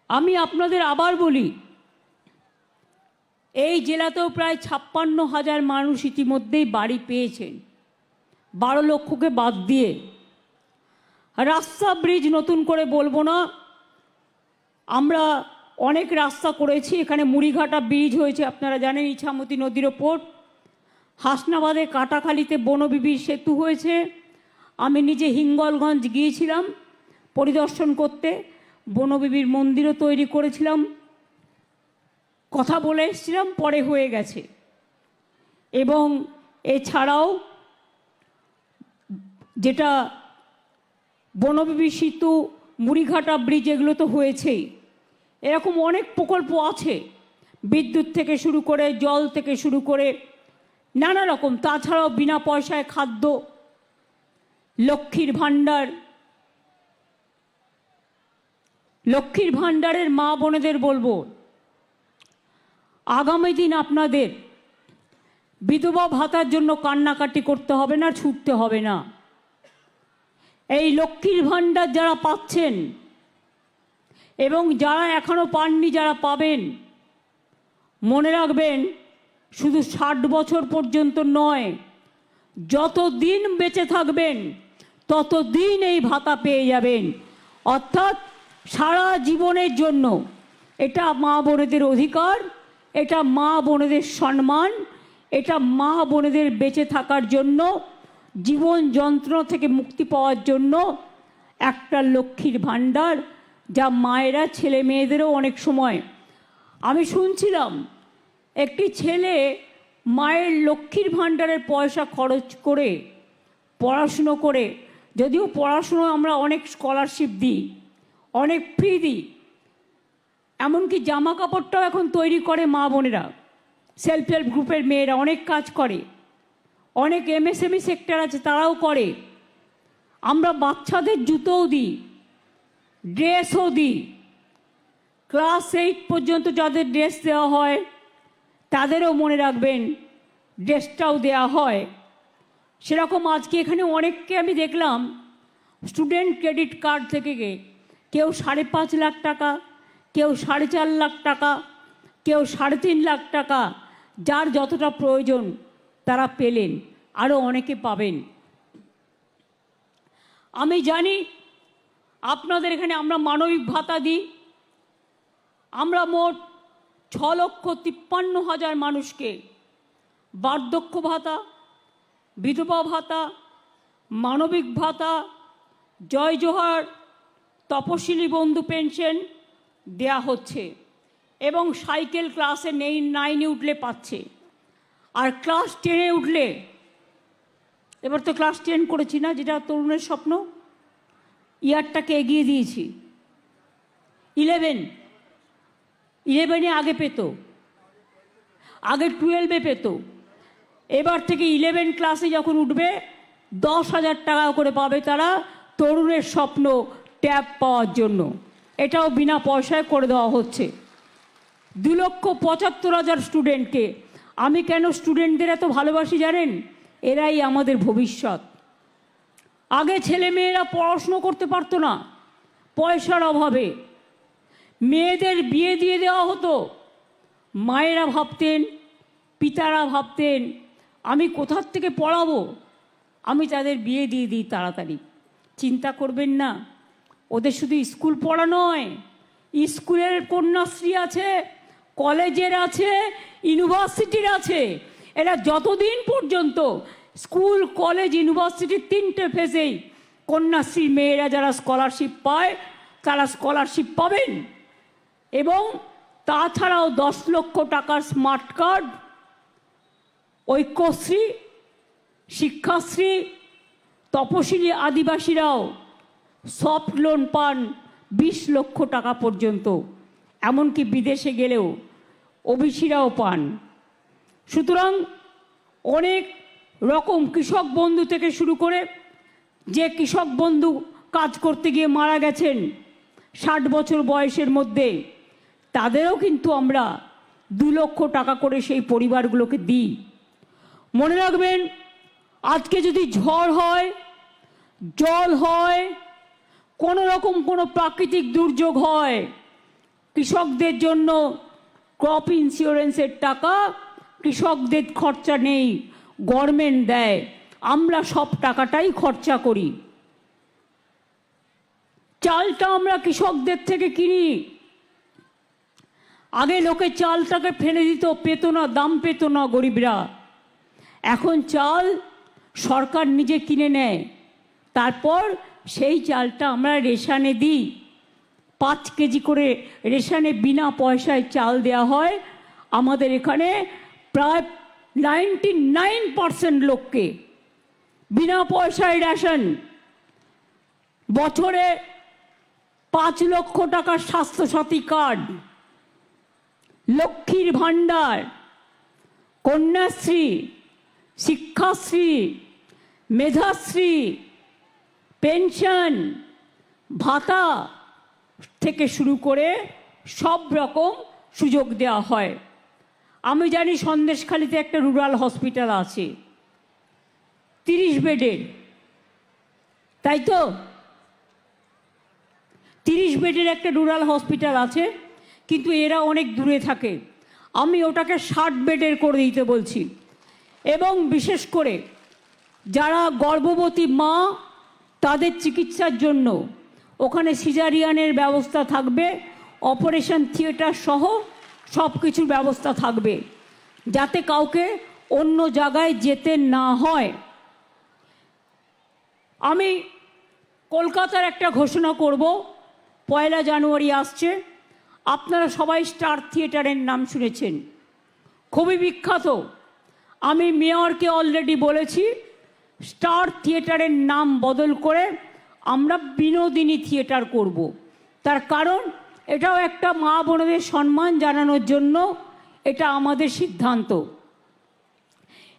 S2: আমি আপনাদের আবার বলি, এই জেলাতেও প্রায় 56,000 মানুষ ইতিমধ্যেই বাড়ি পেয়েছেন, 12 লক্ষকে বাদ দিয়ে। রাস্তা ব্রিজ নতুন করে বলবো না, আমরা অনেক রাস্তা করেছি। এখানে মুড়িঘাটা ব্রিজ হয়েছে, আপনারা জানেন, ইছামতি নদীর ওপর। হাসনাবাদে কাটাখালীতে বনবিবির সেতু হয়েছে। আমি নিজে হিঙ্গলগঞ্জ গিয়েছিলাম পরিদর্শন করতে, বনবিবির মন্দিরও তৈরি করেছিলাম, কথা বলে এসেছিলাম, পরে হয়ে গেছে। এবং এছাড়াও যেটা বনবিবি সেতু, মুড়িঘাটা ব্রিজ, এগুলো তো হয়েছেই। এরকম অনেক প্রকল্প আছে, বিদ্যুৎ থেকে শুরু করে, জল থেকে শুরু করে নানা রকম। তাছাড়াও বিনা পয়সায় খাদ্য, লক্ষ্মীর ভাণ্ডার, লক্ষ্মীর ভাণ্ডারের মা বোনেদের বলবো, আগামী দিন আপনাদের বিধবা ভাতার জন্য কান্নাকাটি করতে হবে না, ছুটতে হবে না। এই লক্ষ্মীর ভাণ্ডার যারা পাচ্ছেন এবং যারা এখনো পাননি, যারা পাবেন, মনে রাখবেন শুধু 60 বছর পর্যন্ত নয়, যতদিন বেঁচে থাকবেন ততদিন এই ভাতা পেয়ে যাবেন, অর্থাৎ সারা জীবনের জন্য। এটা মা বোনেদের অধিকার, এটা মা বোনেদের সম্মান, এটা মা বোনেদের বেঁচে থাকার জন্য, জীবন যন্ত্রণা থেকে মুক্তি পাওয়ার জন্য একটা লক্ষ্মীর ভাণ্ডার, যা মায়েরা ছেলে মেয়েদেরও অনেক সময়। আমি শুনছিলাম একটি ছেলে মায়ের লক্ষ্মীর ভাণ্ডারের পয়সা খরচ করে পড়াশুনো করে, যদিও পড়াশুনো আমরা অনেক স্কলারশিপ দিই, অনেক ফ্রি দিই, এমনকি জামা কাপড়টাও এখন তৈরি করে মা বোনেরা, সেলফ হেল্প গ্রুপের মেয়েরা অনেক কাজ করে, অনেক এমএসএমই সেক্টর আছে তারাও করে। আমরা বাচ্চাদের জুতোও দিই, ড্রেসও দিই। ক্লাস 8 পর্যন্ত যাদের ড্রেস দেওয়া হয় তাদেরও মনে রাখবেন ড্রেসটাও দেওয়া হয়। সেরকম আজকে এখানে অনেককে আমি দেখলাম স্টুডেন্ট ক্রেডিট কার্ড থেকে কেউ 5.5 লাখ টাকা, কেউ 4.5 লাখ টাকা, কেউ 3.5 লাখ টাকা, যার যতটা প্রয়োজন তারা পেলেন, আরও অনেকে পাবেন। আমি জানি আপনাদের এখানে আমরা মানবিক ভাতা দিই। আমরা মোট 6,53,000 মানুষকে বার্ধক্য ভাতা, বিধবা ভাতা, মানবিক ভাতা, জয় জোহার, তপশিলি বন্ধু পেনশন দেয়া হচ্ছে, এবং সাইকেল ক্লাসে 9 উঠলে পাচ্ছে, আর ক্লাস 10 উঠলে এবার তো ক্লাস 10 করেছি না, যেটা তরুণের স্বপ্ন, ইয়ারটাকে এগিয়ে দিয়েছি। 11-এ আগে পেত, আগে 12-এ পেত, এবার থেকে 11 ক্লাসে যখন উঠবে 10,000 টাকা করে পাবে তারা তরুণের স্বপ্ন ট্যাব পাওয়ার জন্য। এটাও বিনা পয়সায় করে দেওয়া হচ্ছে। 2,75,000 স্টুডেন্টকে। আমি কেন স্টুডেন্টদের এত ভালোবাসি জানেন? এরাই আমাদের ভবিষ্যৎ। আগে ছেলে মেয়েরা পড়াশুনো করতে পারতো না, পয়সার অভাবে মেয়েদের বিয়ে দিয়ে দেওয়া হতো। মায়েরা ভাবতেন, পিতারা ভাবতেন, আমি কোথার থেকে পড়াবো, আমি তাদের বিয়ে দিয়ে দিই তাড়াতাড়ি। চিন্তা করবেন না, ওদের শুধু স্কুল পড়া নয়, স্কুলের কন্যাশ্রী আছে, কলেজের আছে, ইউনিভার্সিটির আছে। এরা যতদিন পর্যন্ত স্কুল, কলেজ, ইউনিভার্সিটির 3টে ফেজেই কন্যাশ্রী মেয়েরা যারা স্কলারশিপ পায় তারা স্কলারশিপ পাবেন। এবং তাছাড়াও 10 লক্ষ টাকার স্মার্ট কার্ড, ঐক্যশ্রী, শিক্ষাশ্রী, তপশিলি আদিবাসীরাও সফট লোন পান 20 লক্ষ টাকা পর্যন্ত। এমনকি বিদেশে গেলেও ওবিসিরাও পান। সুতরাং অনেক রকম কৃষক বন্ধু থেকে শুরু করে, যে কৃষক বন্ধু কাজ করতে গিয়ে মারা গেছেন 60 বছর বয়সের মধ্যে, তাদেরও কিন্তু আমরা 2 লক্ষ টাকা করে সেই পরিবারগুলোকে দিই। মনে রাখবেন, আজকে যদি ঝড় হয়, জল হয়, কোনো রকম কোনো প্রাকৃতিক দুর্যোগ হয়, কৃষকদের জন্য ক্রপ ইন্স্যুরেন্সের টাকা কৃষকদের খরচা নেই, গভর্নমেন্ট দেয়। আমরা সব টাকাটাই খরচা করি। চালটা আমরা কৃষকদের থেকে কিনি। আগে লোকে চালটাকে ফেলে দিত, পেত না, দাম পেত না গরিবরা। এখন চাল সরকার নিজে কিনে নেয়, তারপর সেই চালটা আমরা রেশনে দিই। 5 কেজি করে রেশনে বিনা পয়সায় চাল দেওয়া হয়। আমাদের এখানে প্রায় 99% লোককে বিনা পয়সায় রেশন। বছরে 5 লক্ষ টাকার স্বাস্থ্যসাথী কার্ড, লক্ষ্মীর ভাণ্ডার, কন্যাশ্রী, শিক্ষাশ্রী, মেধাশ্রী, পেনশন, ভাতা থেকে শুরু করে সব রকম সুযোগ দেওয়া হয়। আমি জানি সন্দেশখালিতে একটা রুরাল হসপিটাল আছে 30 বেডের, তাই তো? 30 বেডের একটা রুরাল হসপিটাল আছে, কিন্তু এরা অনেক দূরে থাকে। আমি ওটাকে 60 বেডের করে দিতে বলছি। এবং বিশেষ করে যারা গর্ভবতী মা, তাদের চিকিৎসার জন্য ওখানে সিজারিয়ানের ব্যবস্থা থাকবে, অপারেশন থিয়েটার সহ সব কিছুর ব্যবস্থা থাকবে, যাতে কাউকে অন্য জায়গায় যেতে না হয়। আমি কলকাতার একটা ঘোষণা করব, 1 জানুয়ারি আসছে। আপনারা সবাই স্টার থিয়েটারের নাম শুনেছেন, খুবই বিখ্যাত। আমি মেয়রকে অলরেডি বলেছি, স্টার থিয়েটারের নাম বদল করে আমরা বিনোদিনী থিয়েটার করব। তার কারণ এটাও একটা মা বোনদের সম্মান জানানোর জন্য এটা আমাদের সিদ্ধান্ত।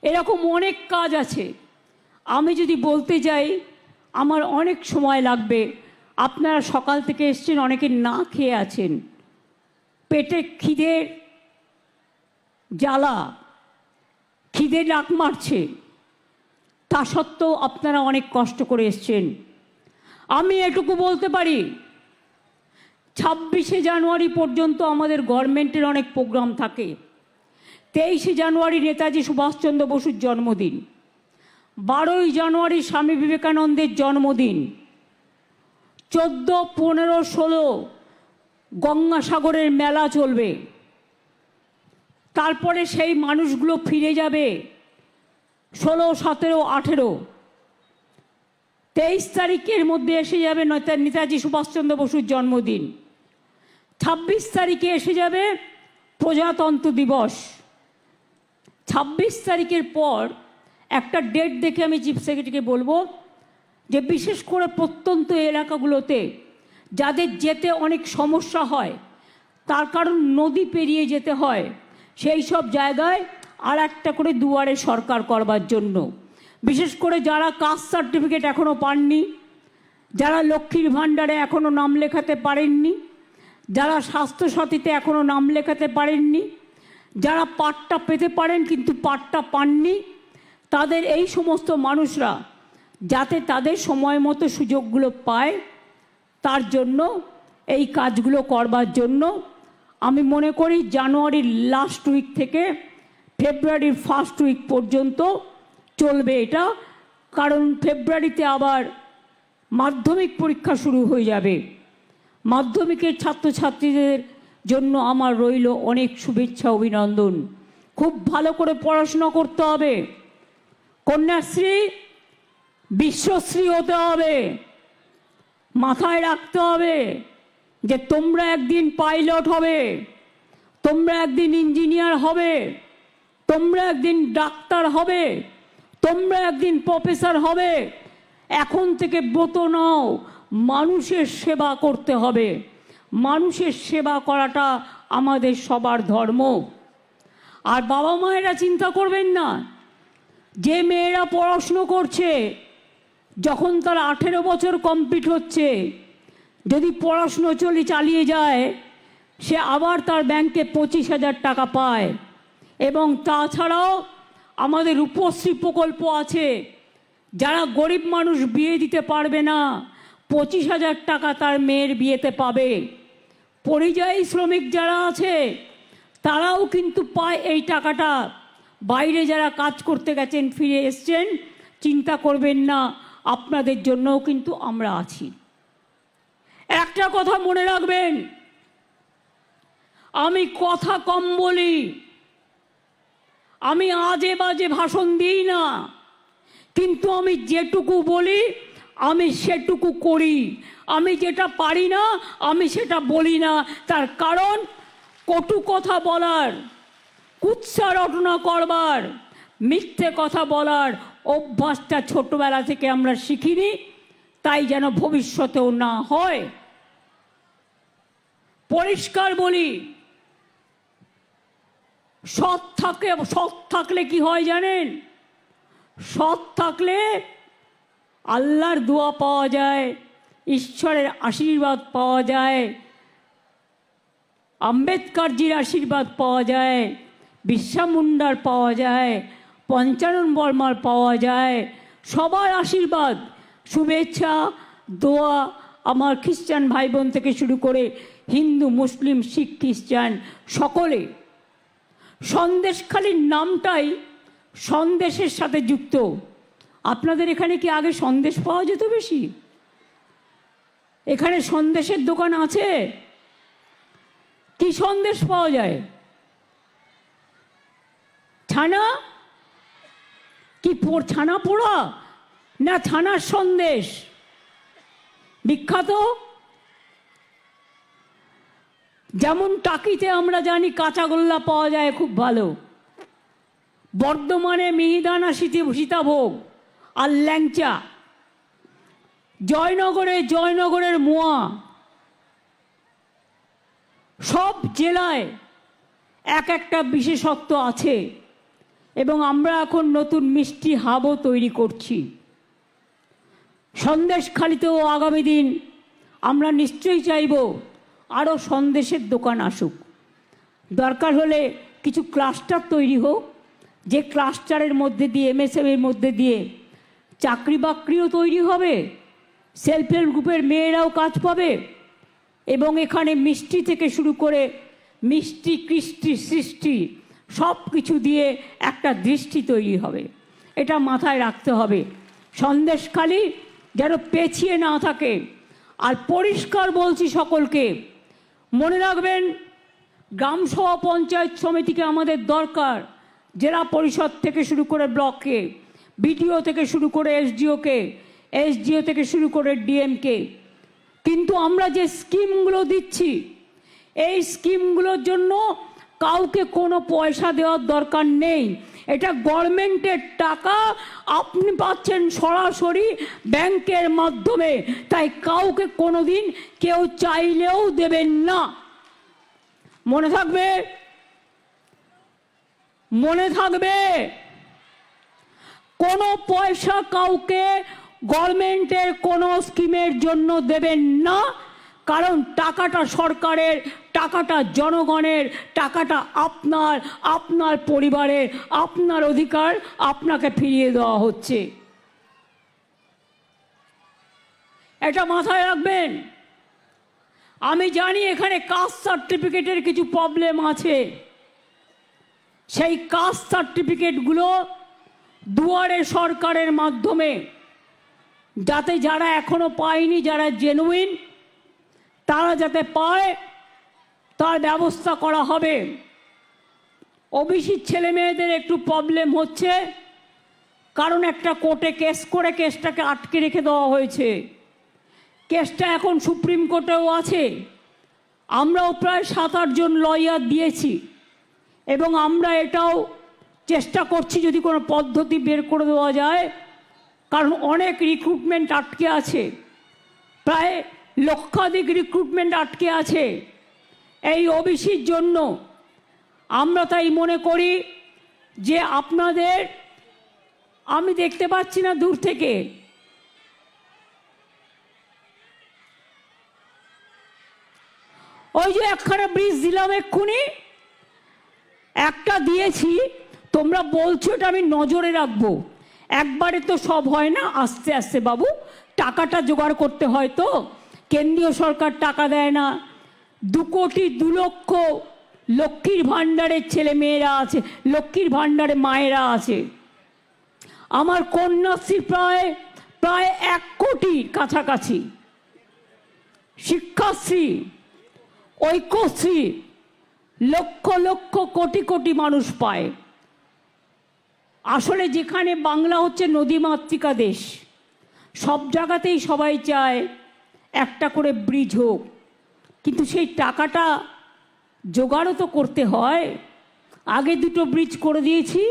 S2: এরকম অনেক কাজ আছে, আমি যদি বলতে যাই আমার অনেক সময় লাগবে। আপনারা সকাল থেকে এসছেন, অনেকে না খেয়ে আছেন, পেটে খিদের জ্বালা, খিদে ডাক মারছে, তা সত্ত্বেও আপনারা অনেক কষ্ট করে এসছেন। আমি এটুকু বলতে পারি, 26শে জানুয়ারি পর্যন্ত আমাদের গভর্নমেন্টের অনেক প্রোগ্রাম থাকে। 23শে জানুয়ারি নেতাজি সুভাষচন্দ্র বসুর জন্মদিন, 12ই জানুয়ারি স্বামী বিবেকানন্দের জন্মদিন, 14, 15, 16 গঙ্গাসাগরের মেলা চলবে। তারপরে সেই মানুষগুলো ফিরে যাবে 16, 17, 18। 23 তারিখের মধ্যে এসে যাবে নেতাজি সুভাষচন্দ্র বসুর জন্মদিন। 26 তারিখে এসে যাবে প্রজাতন্ত্র দিবস। 26 তারিখের পর একটা ডেট দেখে আমি চিফ সেক্রেটারিকে বলবো যে বিশেষ করে প্রত্যন্ত এলাকাগুলোতে যাদের যেতে অনেক সমস্যা হয়, তার কারণ নদী পেরিয়ে যেতে হয়, সেই সব জায়গায় আর একটা করে দুয়ারে সরকার করবার জন্য, বিশেষ করে যারা কাস্ট সার্টিফিকেট এখনও পাননি, যারা লক্ষ্মীর ভাণ্ডারে এখনও নাম লেখাতে পারেননি, যারা স্বাস্থ্যসাথীতে এখনও নাম লেখাতে পারেননি, যারা পাট্টা পেতে পারেন কিন্তু পাট্টা পাননি, তাদের এই সমস্ত মানুষরা যাতে তাদের সময় মতো সুযোগগুলো পায়, তার জন্য এই কাজগুলো করবার জন্য আমি মনে করি জানুয়ারির লাস্ট উইক থেকে ফেব্রুয়ারির ফার্স্ট উইক পর্যন্ত চলবে এটা। কারণ ফেব্রুয়ারিতে আবার মাধ্যমিক পরীক্ষা শুরু হয়ে যাবে। মাধ্যমিকের ছাত্রছাত্রীদের জন্য আমার রইল অনেক শুভেচ্ছা, অভিনন্দন। খুব ভালো করে পড়াশোনা করতে হবে, কন্যাশ্রী বিশ্বশ্রী হতে হবে। মাথায় রাখতে হবে যে তোমরা একদিন পাইলট হবে, তোমরা একদিন ইঞ্জিনিয়ার হবে, তোমরা একদিন ডাক্তার হবে, তোমরা একদিন প্রফেসর হবে। এখন থেকে ব্রত নাও, মানুষের সেবা করতে হবে। মানুষের সেবা করাটা আমাদের সবার ধর্ম। আর বাবা মায়েরা চিন্তা করবেন না, যে মেয়েরা পড়াশুনো করছে, যখন তার 18 বছর কমপ্লিট হচ্ছে, যদি পড়াশুনো চালিয়ে যায়, সে আবার তার ব্যাংকে 25,000 টাকা পায়। এবং তাছাড়াও আমাদের রূপশ্রী প্রকল্প আছে, যারা গরিব মানুষ বিয়ে দিতে পারবে না, 25,000 টাকা তার মেয়ের বিয়েতে পাবে। পরিযায়ী শ্রমিক যারা আছে তারাও কিন্তু পায় এই টাকাটা। বাইরে যারা কাজ করতে গেছেন, ফিরে এসছেন, চিন্তা করবেন না, আপনাদের জন্যও কিন্তু আমরা আছি। একটা কথা মনে রাখবেন, আমি কথা কম বলি, আমি আজে বাজে ভাষণ দিই না, কিন্তু আমি যেটুকু বলি আমি সেটুকু করি। আমি যেটা পারি না আমি সেটা বলি না। তার কারণ কটু কথা বলার, কুৎসা রটনা করবার, মিথ্যে কথা বলার অভ্যাসটা ছোটবেলা থেকে আমরা শিখিনি, তাই যেন ভবিষ্যতেও না হয়। পরিষ্কার বলি, সৎ থাকলে কি হয় জানেন? সৎ থাকলে আল্লাহর দোয়া পাওয়া যায়, ঈশ্বরের আশীর্বাদ পাওয়া যায়, আম্বেদকরজির আশীর্বাদ পাওয়া যায়, বিরসা মুন্ডার পাওয়া যায়, পঞ্চানন বর্মার পাওয়া যায়। সবার আশীর্বাদ, শুভেচ্ছা, দোয়া আমার খ্রিস্টান ভাই বোন থেকে শুরু করে হিন্দু, মুসলিম, শিখ, খ্রিস্টান সকলে। সন্দেশখালির নামটাই সন্দেশের সাথে যুক্ত। আপনাদের এখানে কি আগে সন্দেশ পাওয়া যেত বেশি? এখানে সন্দেশের দোকান আছে? কি সন্দেশ পাওয়া যায়? ছানা কি? ছানা পোড়া না ছানার সন্দেশ? বিখ্যাত। যেমন টাকিতে আমরা জানি কাঁচাগোল্লা পাওয়া যায় খুব ভালো, বর্ধমানে মিহিদানা সীতাভোগ আর ল্যাংচা, জয়নগরের মোয়া। সব জেলায় এক একটা বিশেষত্ব আছে এবং আমরা এখন নতুন মিষ্টি হাবও তৈরি করছি। সন্দেশখালিতেও আগামী দিন আমরা নিশ্চয়ই চাইব আরও সন্দেশের দোকান আসুক। দরকার হলে কিছু ক্লাস্টার তৈরি হোক, যে ক্লাস্টারের মধ্যে দিয়ে, এমএসএমের মধ্যে দিয়ে চাকরি বাকরিও তৈরি হবে, সেলফ হেল্প গ্রুপের মেয়েরাও কাজ পাবে এবং এখানে মিষ্টি থেকে শুরু করে মিষ্টি, কৃষ্টি, সৃষ্টি সব কিছু দিয়ে একটা দৃষ্টি তৈরি হবে। এটা মাথায় রাখতে হবে। সন্দেশখালি যেন পেছিয়ে না থাকে। আর পরিষ্কার বলছি সকলকে, মনে রাখবেন, গ্রামসভা পঞ্চায়েত সমিতিকে আমাদের দরকার। জেলা পরিষদ থেকে শুরু করে ব্লককে, বিডিও থেকে শুরু করে এসডিওকে, এসডিও থেকে শুরু করে ডিএমকে। কিন্তু আমরা যে স্কিমগুলো দিচ্ছি, এই স্কিমগুলোর জন্য কাউকে কোনো পয়সা দেওয়ার দরকার নেই। এটা গভর্নমেন্টের টাকা, আপনি পাচ্ছেন সরাসরি ব্যাংকের মাধ্যমে, তাই কাউকে কোনোদিন কেউ চাইলেও দেবেন না। মনে থাকবে, মনে থাকবে, কোনো পয়সা কাউকে গভর্নমেন্টের কোনো স্কিমের জন্য দেবেন না, কারণ টাকাটা সরকারের, টাকাটা জনগণের, টাকাটা আপনার, আপনার পরিবারের, আপনার অধিকার আপনাকে ফিরিয়ে দেওয়া হচ্ছে। এটা মাথায় রাখবেন। আমি জানি এখানে কাস্ট সার্টিফিকেটের কিছু প্রবলেম আছে, সেই কাস্ট সার্টিফিকেটগুলো দুয়ারে সরকারের মাধ্যমে, যাতে যারা এখনো পায়নি, যারা জেনুইন, তারা যাতে পায় তার ব্যবস্থা করা হবে। ওবিসি ছেলে মেয়েদের একটু প্রবলেম হচ্ছে, কারণ একটা কোর্টে কেস করে কেসটাকে আটকে রেখে দেওয়া হয়েছে। কেসটা এখন সুপ্রিম কোর্টেও আছে। আমরাও প্রায় 7-8 জন লয়ার দিয়েছি এবং আমরা এটাও চেষ্টা করছি যদি কোনো পদ্ধতি বের করে দেওয়া যায়, কারণ অনেক রিক্রুটমেন্ট আটকে আছে, প্রায় লক্ষাধিক রিক্রুটমেন্ট আটকে আছে এই ওবিসির জন্য। আমরা তাই মনে করি যে আপনাদের, আমি দেখতে পাচ্ছি না দূর থেকে, ওই যে একখানা ব্রিজ দিলাম এক্ষুনি, একটা দিয়েছি, তোমরা বলছো এটা আমি নজরে রাখবো। একবারে তো সব হয় না, আস্তে আস্তে বাবু, টাকাটা জোগাড় করতে হয় তো। কেন্দ্রীয় সরকার টাকা দেয় না। 2 কোটি 2 লক্ষ লক্ষ্মীর ভাণ্ডারের ছেলে মেয়েরা আছে, লক্ষ্মীর ভাণ্ডারে মায়েরা আছে। আমার কন্যাশ্রী প্রায় 1 কোটির কাছাকাছি, শিক্ষাশ্রী, ঐক্যশ্রী, লক্ষ লক্ষ কোটি কোটি মানুষ পায়। আসলে যেখানে বাংলা হচ্ছে নদীমাতৃকা দেশ, সব জায়গাতেই সবাই চায় একটা করে ব্রিজ হোক, কিন্তু সেই টাকাটা জোগাড়ও তো করতে হয়। আগে 2টো ব্রিজ করে দিয়েছি,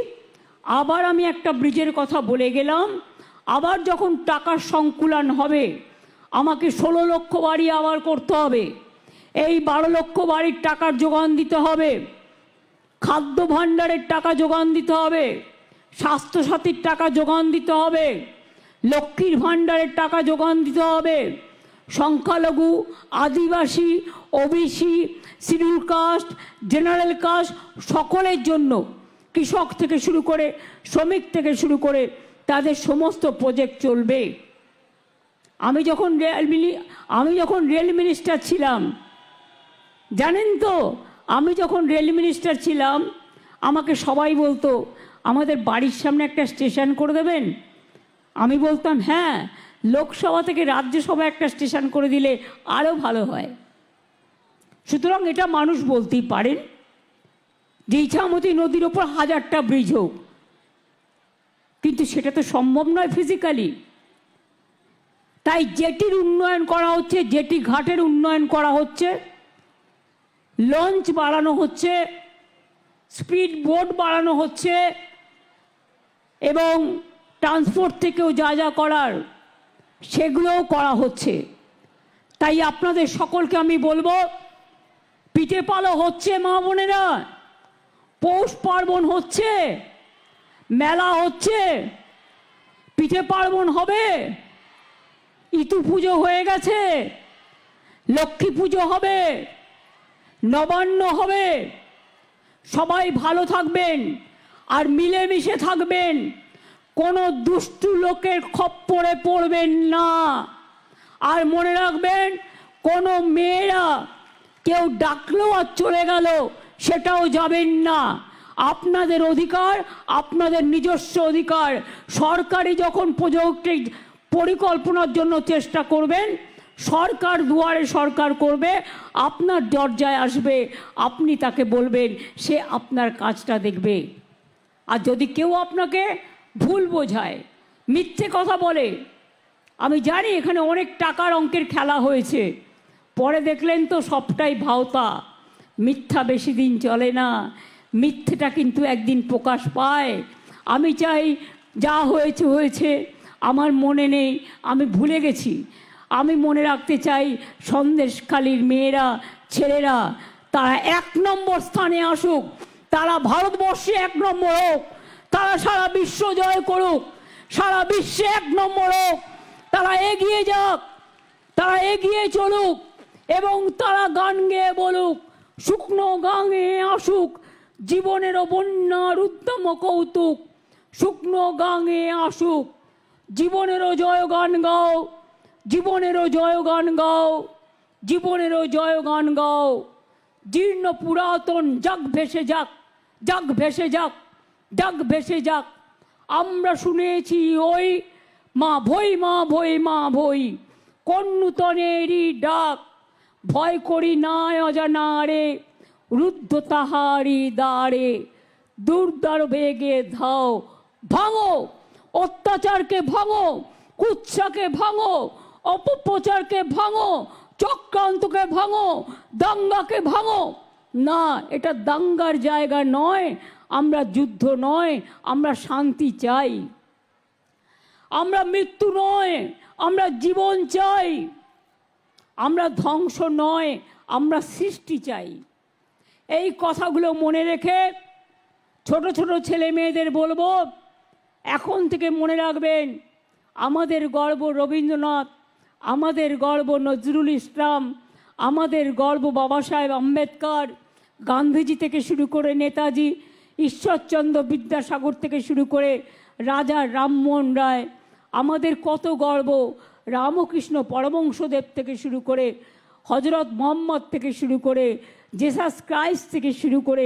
S2: আবার আমি একটা ব্রিজের কথা বলে গেলাম। আবার যখন টাকার সংকুলান হবে, আমাকে 16 লক্ষ বাড়ি আবার করতে হবে। এই 12 লক্ষ বাড়ির টাকার যোগান দিতে হবে, খাদ্য ভাণ্ডারের টাকা যোগান দিতে হবে, স্বাস্থ্যসাথীর টাকা যোগান দিতে হবে, লক্ষ্মীর ভাণ্ডারের টাকা যোগান দিতে হবে, সংখ্যালঘু, আদিবাসী, OBC, schedule caste, general caste সকলের জন্য, কৃষক থেকে শুরু করে শ্রমিক থেকে শুরু করে তাদের সমস্ত প্রজেক্ট চলবে। আমি যখন রেল মিনিস্টার ছিলাম, জানেন তো, আমি যখন রেল মিনিস্টার ছিলাম, আমাকে সবাই বলতো আমাদের বাড়ির সামনে একটা স্টেশন করে দেবেন। আমি বলতাম হ্যাঁ, লোকসভা থেকে রাজ্যসভা একটা স্টেশন করে দিলে আরও ভালো হয়। সুতরাং এটা মানুষ বলতেই পারেন যে ইছামতি নদীর ওপর 1000টা ব্রিজ হোক, কিন্তু সেটা তো সম্ভব নয় ফিজিক্যালি। তাই জেটির উন্নয়ন করা হচ্ছে, জেটি ঘাটের উন্নয়ন করা হচ্ছে, লঞ্চ বাড়ানো হচ্ছে, স্পিড বোট বাড়ানো হচ্ছে, এবং ট্রান্সপোর্ট থেকেও যা যা করার সেগুলোও করা হচ্ছে। তাই আপনাদের সকলকে আমি বলবো, পিঠে পালো হচ্ছে মা বোনেরা, পৌষ পার্বণ হচ্ছে, মেলা হচ্ছে, পিঠে পার্বণ হবে, ইতু পুজো হয়ে গেছে, লক্ষ্মী পুজো হবে, নবান্ন হবে। সবাই ভালো থাকবেন আর মিলেমিশে থাকবেন, কোনো দুষ্টু লোকের খপ্পরে পড়বেন না। আর মনে রাখবেন, কোনো মেয়েরা কেউ ডাকলো আর চলে গেল সেটাও যাবেন না। আপনাদের অধিকার, আপনাদের নিজস্ব অধিকার। সরকারি যখন প্রজেক্ট পরিকল্পনার জন্য চেষ্টা করবেন, সরকার দুয়ারে সরকার করবে, আপনার দরজায় আসবে, আপনি তাকে বলবেন, সে আপনার কাজটা দেখবে। আর যদি কেউ আপনাকে ভুল বোঝায়, মিথ্যে কথা বলে, আমি জানি এখানে অনেক টাকার অঙ্কের খেলা হয়েছে, পরে দেখলেন তো সবটাই ভাওতা, মিথ্যা বেশি দিন চলে না, মিথ্যেটা কিন্তু একদিন প্রকাশ পায়। আমি চাই যা হয়েছে হয়েছে, আমার মনে নেই, আমি ভুলে গেছি। আমি মনে রাখতে চাই সন্দেশখালীর মেয়েরা, ছেলেরা তারা 1 নম্বর স্থানে আসুক, তারা ভারতবর্ষে 1 নম্বর হোক, তারা সারা বিশ্ব জয় করুক, সারা বিশ্বে 1 নম্বর হোক, তারা এগিয়ে যাক, তারা এগিয়ে চলুক এবং তারা গান গেয়ে বলুক, শুকনো গাঙে আসুক জীবনেরও বন্যার উদ্যম কৌতুক, শুকনো গাঙে আসুক জীবনেরও জয়গান গাও, জীবনেরও জয়গান গাও, জীবনেরও জয়গান গাও। জীর্ণ পুরাতন যাক ভেসে যাক, যাক ভেসে যাক, যাক ভেসে যাক। আমরা শুনেছি ওই মা ভই, মা ভই, মা ভই, কোন নূতনেরই ডাক, ভয় করি না অজানারে, রুদ্ধ তাহারি দ্বারে, দুর্দার বেগে ধাও, ভাঙো অত্যাচারকে, ভাঙো কুৎসাকে, ভাঙো অপপ্রচারকে, ভাঙো চক্রান্তকে, ভাঙো দাঙ্গাকে, ভাঙো। না, এটা দাঙ্গার জায়গা নয়, আমরা যুদ্ধ নয়, আমরা শান্তি চাই। আমরা মৃত্যু নয়, আমরা জীবন চাই। আমরা ধ্বংস নয়, আমরা সৃষ্টি চাই। এই কথাগুলো মনে রেখে ছোট ছোট ছেলে মেয়েদের বলবো, এখন থেকে মনে রাখবেন আমাদের গর্ব রবীন্দ্রনাথ, আমাদের গর্ব নজরুল ইসলাম, আমাদের গর্ব বাবা সাহেব আম্বেদকর, গান্ধীজি থেকে শুরু করে নেতাজি, ঈশ্বরচন্দ্র বিদ্যাসাগর থেকে শুরু করে রাজা রামমোহন রায়, আমাদের কত গর্ব রামকৃষ্ণ পরমহংসদেব থেকে শুরু করে হজরত মোহাম্মদ থেকে শুরু করে জেসাস ক্রাইস্ট থেকে শুরু করে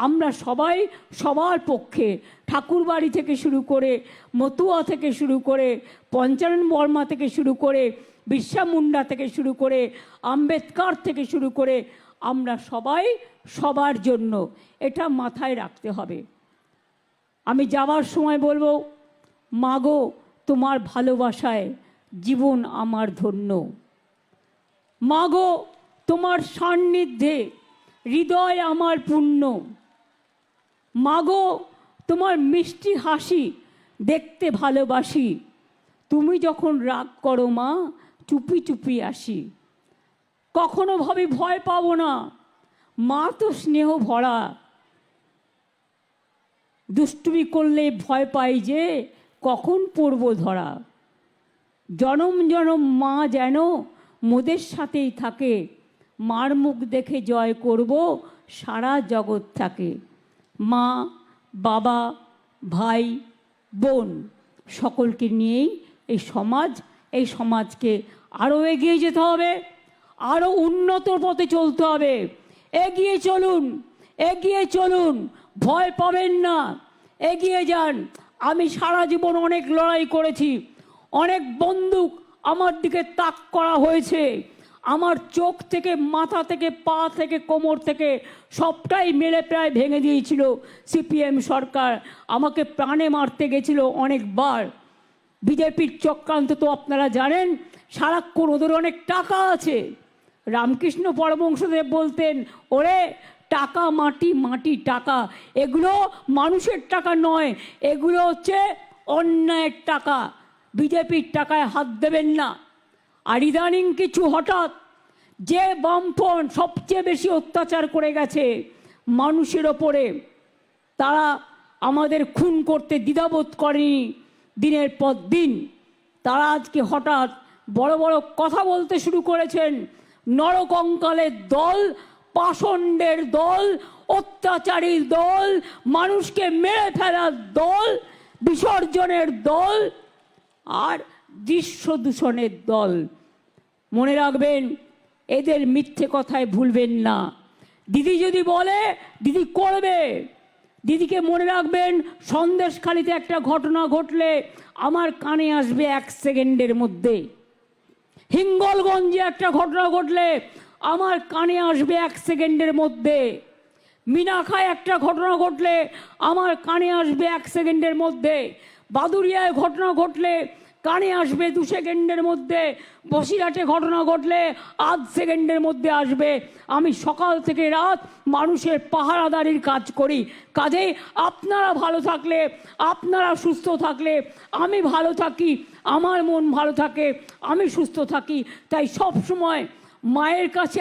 S2: আমরা সবাই সবার পক্ষে, ঠাকুরবাড়ি থেকে শুরু করে মতুয়া থেকে শুরু করে পঞ্চানন বর্মা থেকে শুরু করে বিরসা মুন্ডা থেকে শুরু করে আম্বেদকর থেকে শুরু করে আমরা সবাই সবার জন্য, এটা মাথায় রাখতে হবে। আমি যাওয়ার সময় বলবো, মাগো তোমার ভালোবাসায় জীবন আমার ধন্য, মাগো তোমার সান্নিধ্যে হৃদয় আমার পূর্ণ, মাগো তোমার মিষ্টি হাসি দেখতে ভালোবাসি, তুমি যখন রাগ করো মা চুপি চুপি আসি, কখনো ভাবি ভয় পাবো না, মা তো স্নেহ ভরা, দুষ্টুমি করলে ভয় পাই যে কখন পড়ব ধরা, জনম জনম মা যেন মোদের সাথেই থাকে, মার মুখ দেখে জয় করব সারা জগৎ থাকে। মা, বাবা, ভাই, বোন সকলকে নিয়েই এই সমাজকে আরও এগিয়ে যেতে হবে, আরও উন্নত পথে চলতে হবে। এগিয়ে চলুন, এগিয়ে চলুন, ভয় পাবেন না, এগিয়ে যান। আমি সারা জীবন অনেক লড়াই করেছি, অনেক বন্দুক আমার দিকে তাক করা হয়েছে, আমার চোখ থেকে, মাথা থেকে, পা থেকে, কোমর থেকে সবটাই মেরে প্রায় ভেঙে দিয়েছিল সিপিএম সরকার, আমাকে প্রাণে মারতে গেছিল অনেকবার। বিজেপির চক্রান্ত তো আপনারা জানেন, সারাক্ষণ ওদের অনেক টাকা আছে। রামকৃষ্ণ পরমহংসদেব বলতেন, ওরে টাকা মাটি, মাটি টাকা, এগুলো মানুষের টাকা নয়, এগুলো হচ্ছে অন্যায়ের টাকা, বিজেপির টাকায় হাত দেবেন না। আর ইদানিং কিছু হঠাৎ যে বামপন সবচেয়ে বেশি অত্যাচার করে গেছে মানুষের ওপরে, তারা আমাদের খুন করতে দ্বিধাবোধ করেনি দিনের পর দিন। তারা আজকে হঠাৎ বড় বড় কথা বলতে শুরু করেছেন, নরকঙ্কালের দল, পাষণ্ডের দল, অত্যাচারীর দল, মানুষকে মেরে ফেলার দল, বিসর্জনের দল আর দৃশ্য দূষণের দল। মনে রাখবেন, এদের মিথ্যে কথায় ভুলবেন না। দিদি যদি বলে দিদি করবে। দিদিকে মনে রাখবেন, সন্দেশখালীতে একটা ঘটনা ঘটলে আমার কানে আসবে 1 সেকেন্ডের মধ্যে, হিঙ্গলগঞ্জে একটা ঘটনা ঘটলে আমার কানে আসবে 1 সেকেন্ডের মধ্যে, মিনাখায় একটা ঘটনা ঘটলে আমার কানে আসবে 1 সেকেন্ডের মধ্যে, বাদুরিয়ায় ঘটনা ঘটলে কানে আসবে 2 সেকেন্ডের মধ্যে, বসিরহাটে ঘটনা ঘটলে 8 সেকেন্ডের মধ্যে আসবে। আমি সকাল থেকে রাত মানুষের পাহারাদারির কাজ করি। কাজেই আপনারা ভালো থাকলে, আপনারা সুস্থ থাকলে আমি ভালো থাকি, আমার মন ভালো থাকে, আমি সুস্থ থাকি। তাই সব সময় মায়ের কাছে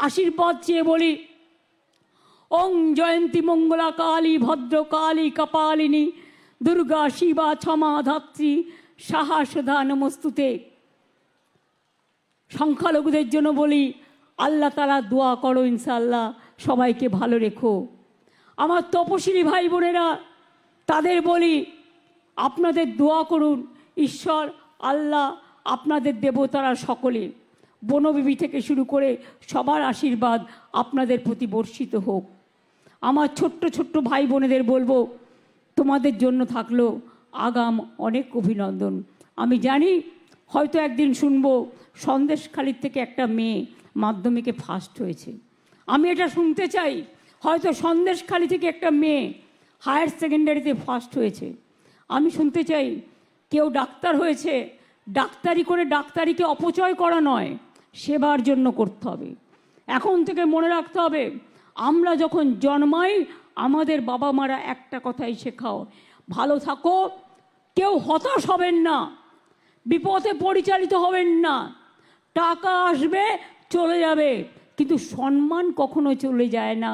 S2: আশীর্বাদ চেয়ে বলি, ওং জয়ন্তী মঙ্গলা কালী ভদ্রকালী কপালিনী দুর্গা শিবা ক্ষমা ধাত্রী সাহা সুধা নমস্তুতে। সংখ্যালঘুদের জন্য বলি, আল্লাহ তাআলা দোয়া করো, ইনশাআল্লাহ সবাইকে ভালো রেখো। আমার তপশিলি ভাই বোনেরা, তাদের বলি, আপনাদের দোয়া করুন, ঈশ্বর আল্লাহ আপনাদের দেবতারা সকলে, বনবিবি থেকে শুরু করে সবার আশীর্বাদ আপনাদের প্রতি বর্ষিত হোক। আমার ছোট্ট ছোট্ট ভাই বোনেদের বলবো, তোমাদের জন্য থাকলো আগাম অনেক অভিনন্দন। আমি জানি হয়তো একদিন শুনবো সন্দেশখালির থেকে একটা মেয়ে মাধ্যমিকে ফার্স্ট হয়েছে। আমি এটা শুনতে চাই, হয়তো সন্দেশখালি থেকে একটা মেয়ে হায়ার সেকেন্ডারিতে ফার্স্ট হয়েছে। আমি শুনতে চাই কেউ ডাক্তার হয়েছে, ডাক্তারি করে ডাক্তারিকে অপচয় করা নয়, সেবার জন্য করতে হবে। এখন থেকে মনে রাখতে হবে, আমরা যখন জন্মাই আমাদের বাবা মারা একটা কথাই শেখাও, ভালো থাকো, কেউ হতাশ হবেন না, বিপদে পরিচালিত হবেন না। টাকা আসবে চলে যাবে, কিন্তু সম্মান কখনো চলে যায় না।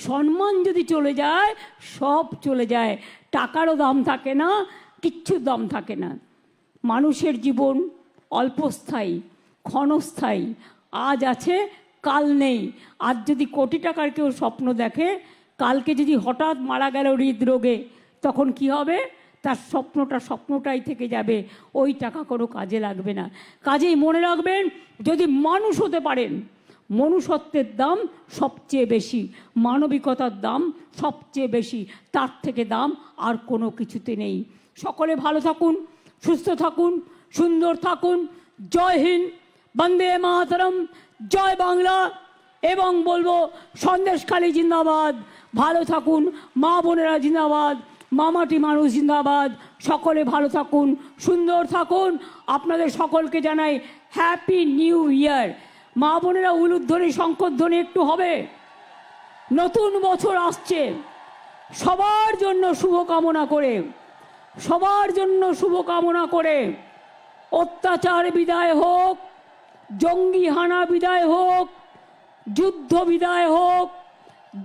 S2: সম্মান যদি চলে যায় সব চলে যায়, টাকারও দাম থাকে না, কিচ্ছুর দাম থাকে না। মানুষের জীবন অল্পস্থায়ী, ক্ষণস্থায়ী, আজ আছে কাল নেই। আজ যদি কোটি টাকার কেউ স্বপ্ন দেখে, কালকে যদি হঠাৎ মারা গেল হৃদরোগে, তখন কি হবে? তার স্বপ্নটাই থেকে যাবে, ওই টাকা কোনো কাজে লাগবে না। কাজেই মনে রাখবেন, যদি মানুষ হতে পারেন, মনুষ্যত্বের দাম সবচেয়ে বেশি, মানবিকতার দাম সবচেয়ে বেশি, তার থেকে দাম আর কোনো কিছুতে নেই। সকলে ভালো থাকুন, সুস্থ থাকুন, সুন্দর থাকুন। জয় হিন্দ, বন্দে মাতরম, জয় বাংলা। এবং বলবো সন্দেশখালি জিন্দাবাদ। ভালো থাকুন, মা বোনেরা জিন্দাবাদ, মামাটি মানুষ জিন্দাবাদ। সকলে ভালো থাকুন, সুন্দর থাকুন। আপনাদের সকলকে জানাই হ্যাপি নিউ ইয়ার। মা বোনেরা উলুধ্বনি শঙ্করধ্বনি একটু হবে। নতুন বছর আসছে, সবার জন্য শুভকামনা করে, সবার জন্য শুভকামনা করে, অত্যাচার বিদায় হোক, জঙ্গি হানা বিদায় হোক, যুদ্ধ বিদায় হোক,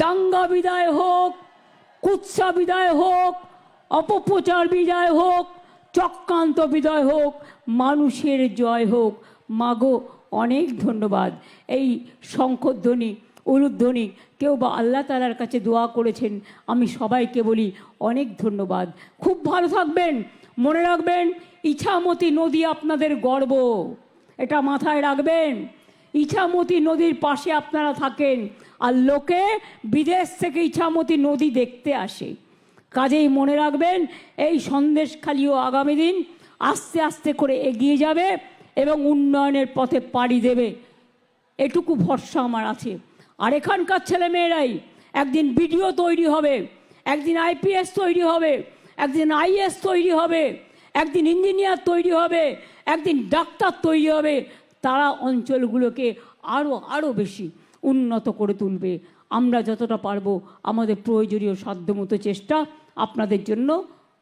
S2: দাঙ্গা বিদায় হোক, কুৎসা বিদায় হোক, অপপ্রচার বিদায় হোক, চক্রান্ত বিদায় হোক, মানুষের জয় হোক। মাগো অনেক ধন্যবাদ। এই শঙ্খধ্বনি, উলুধ্বনি, কেউ বা আল্লাহ তাআলার কাছে দোয়া করেছেন, আমি সবাইকে বলি অনেক ধন্যবাদ। খুব ভালো থাকবেন। মনে রাখবেন, ইছামতি নদী আপনাদের গর্ব, এটা মাথায় রাখবেন। ইছামতি নদীর পাশে আপনারা থাকেন, আর লোকে বিদেশ থেকে ইছামতি নদী দেখতে আসে। কাজেই মনে রাখবেন, এই সন্দেশখালিও আগামী দিন আস্তে আস্তে করে এগিয়ে যাবে এবং উন্নয়নের পথে পাড়ি দেবে, এটুকু ভরসা আমার আছে। আর এখানকার ছেলেমেয়েরাই একদিন বিডিও তৈরি হবে, একদিন আইপিএস তৈরি হবে, একদিন আইএস তৈরি হবে, একদিন ইঞ্জিনিয়ার তৈরি হবে, একদিন ডাক্তার তৈরি হবে। তারা অঞ্চলগুলোকে আরও বেশি উন্নত করে তুলবে। আমরা যতটা পারবো আমাদের প্রয়োজনীয় সাধ্যমতো চেষ্টা আপনাদের জন্য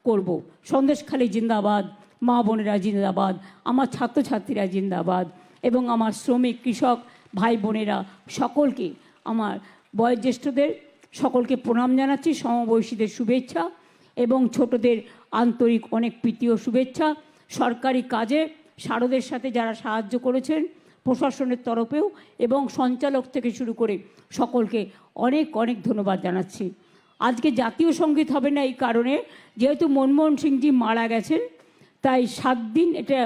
S2: করব। সন্দেশখালি জিন্দাবাদ, মা বোনেরা জিন্দাবাদ, আমার ছাত্রছাত্রীরা জিন্দাবাদ, এবং আমার শ্রমিক কৃষক ভাই বোনেরা সকলকে, আমার বয়োজ্যেষ্ঠদের সকলকে প্রণাম জানাচ্ছি, সমবয়সীদের শুভেচ্ছা এবং ছোটদের আন্তরিক অনেক প্রীতি ও শুভেচ্ছা। সরকারি কাজে শারদের সাথে যারা সাহায্য করেছেন প্রশাসনের তরফেও এবং সঞ্চালক থেকে শুরু করে সকলকে অনেক অনেক ধন্যবাদ জানাচ্ছি। আজকে জাতীয় সঙ্গীত হবে না এই কারণে, যেহেতু মনমোহন সিংজি মারা গেছেন, তাই 7 দিন এটা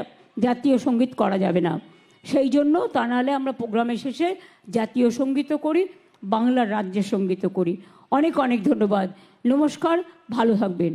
S2: জাতীয় সঙ্গীত করা যাবে না। সেই জন্য, তা নাহলে আমরা প্রোগ্রামের শেষে জাতীয় সঙ্গীতও করি, বাংলার রাজ্যের সঙ্গীতও করি। অনেক অনেক ধন্যবাদ, নমস্কার, ভালো থাকবেন।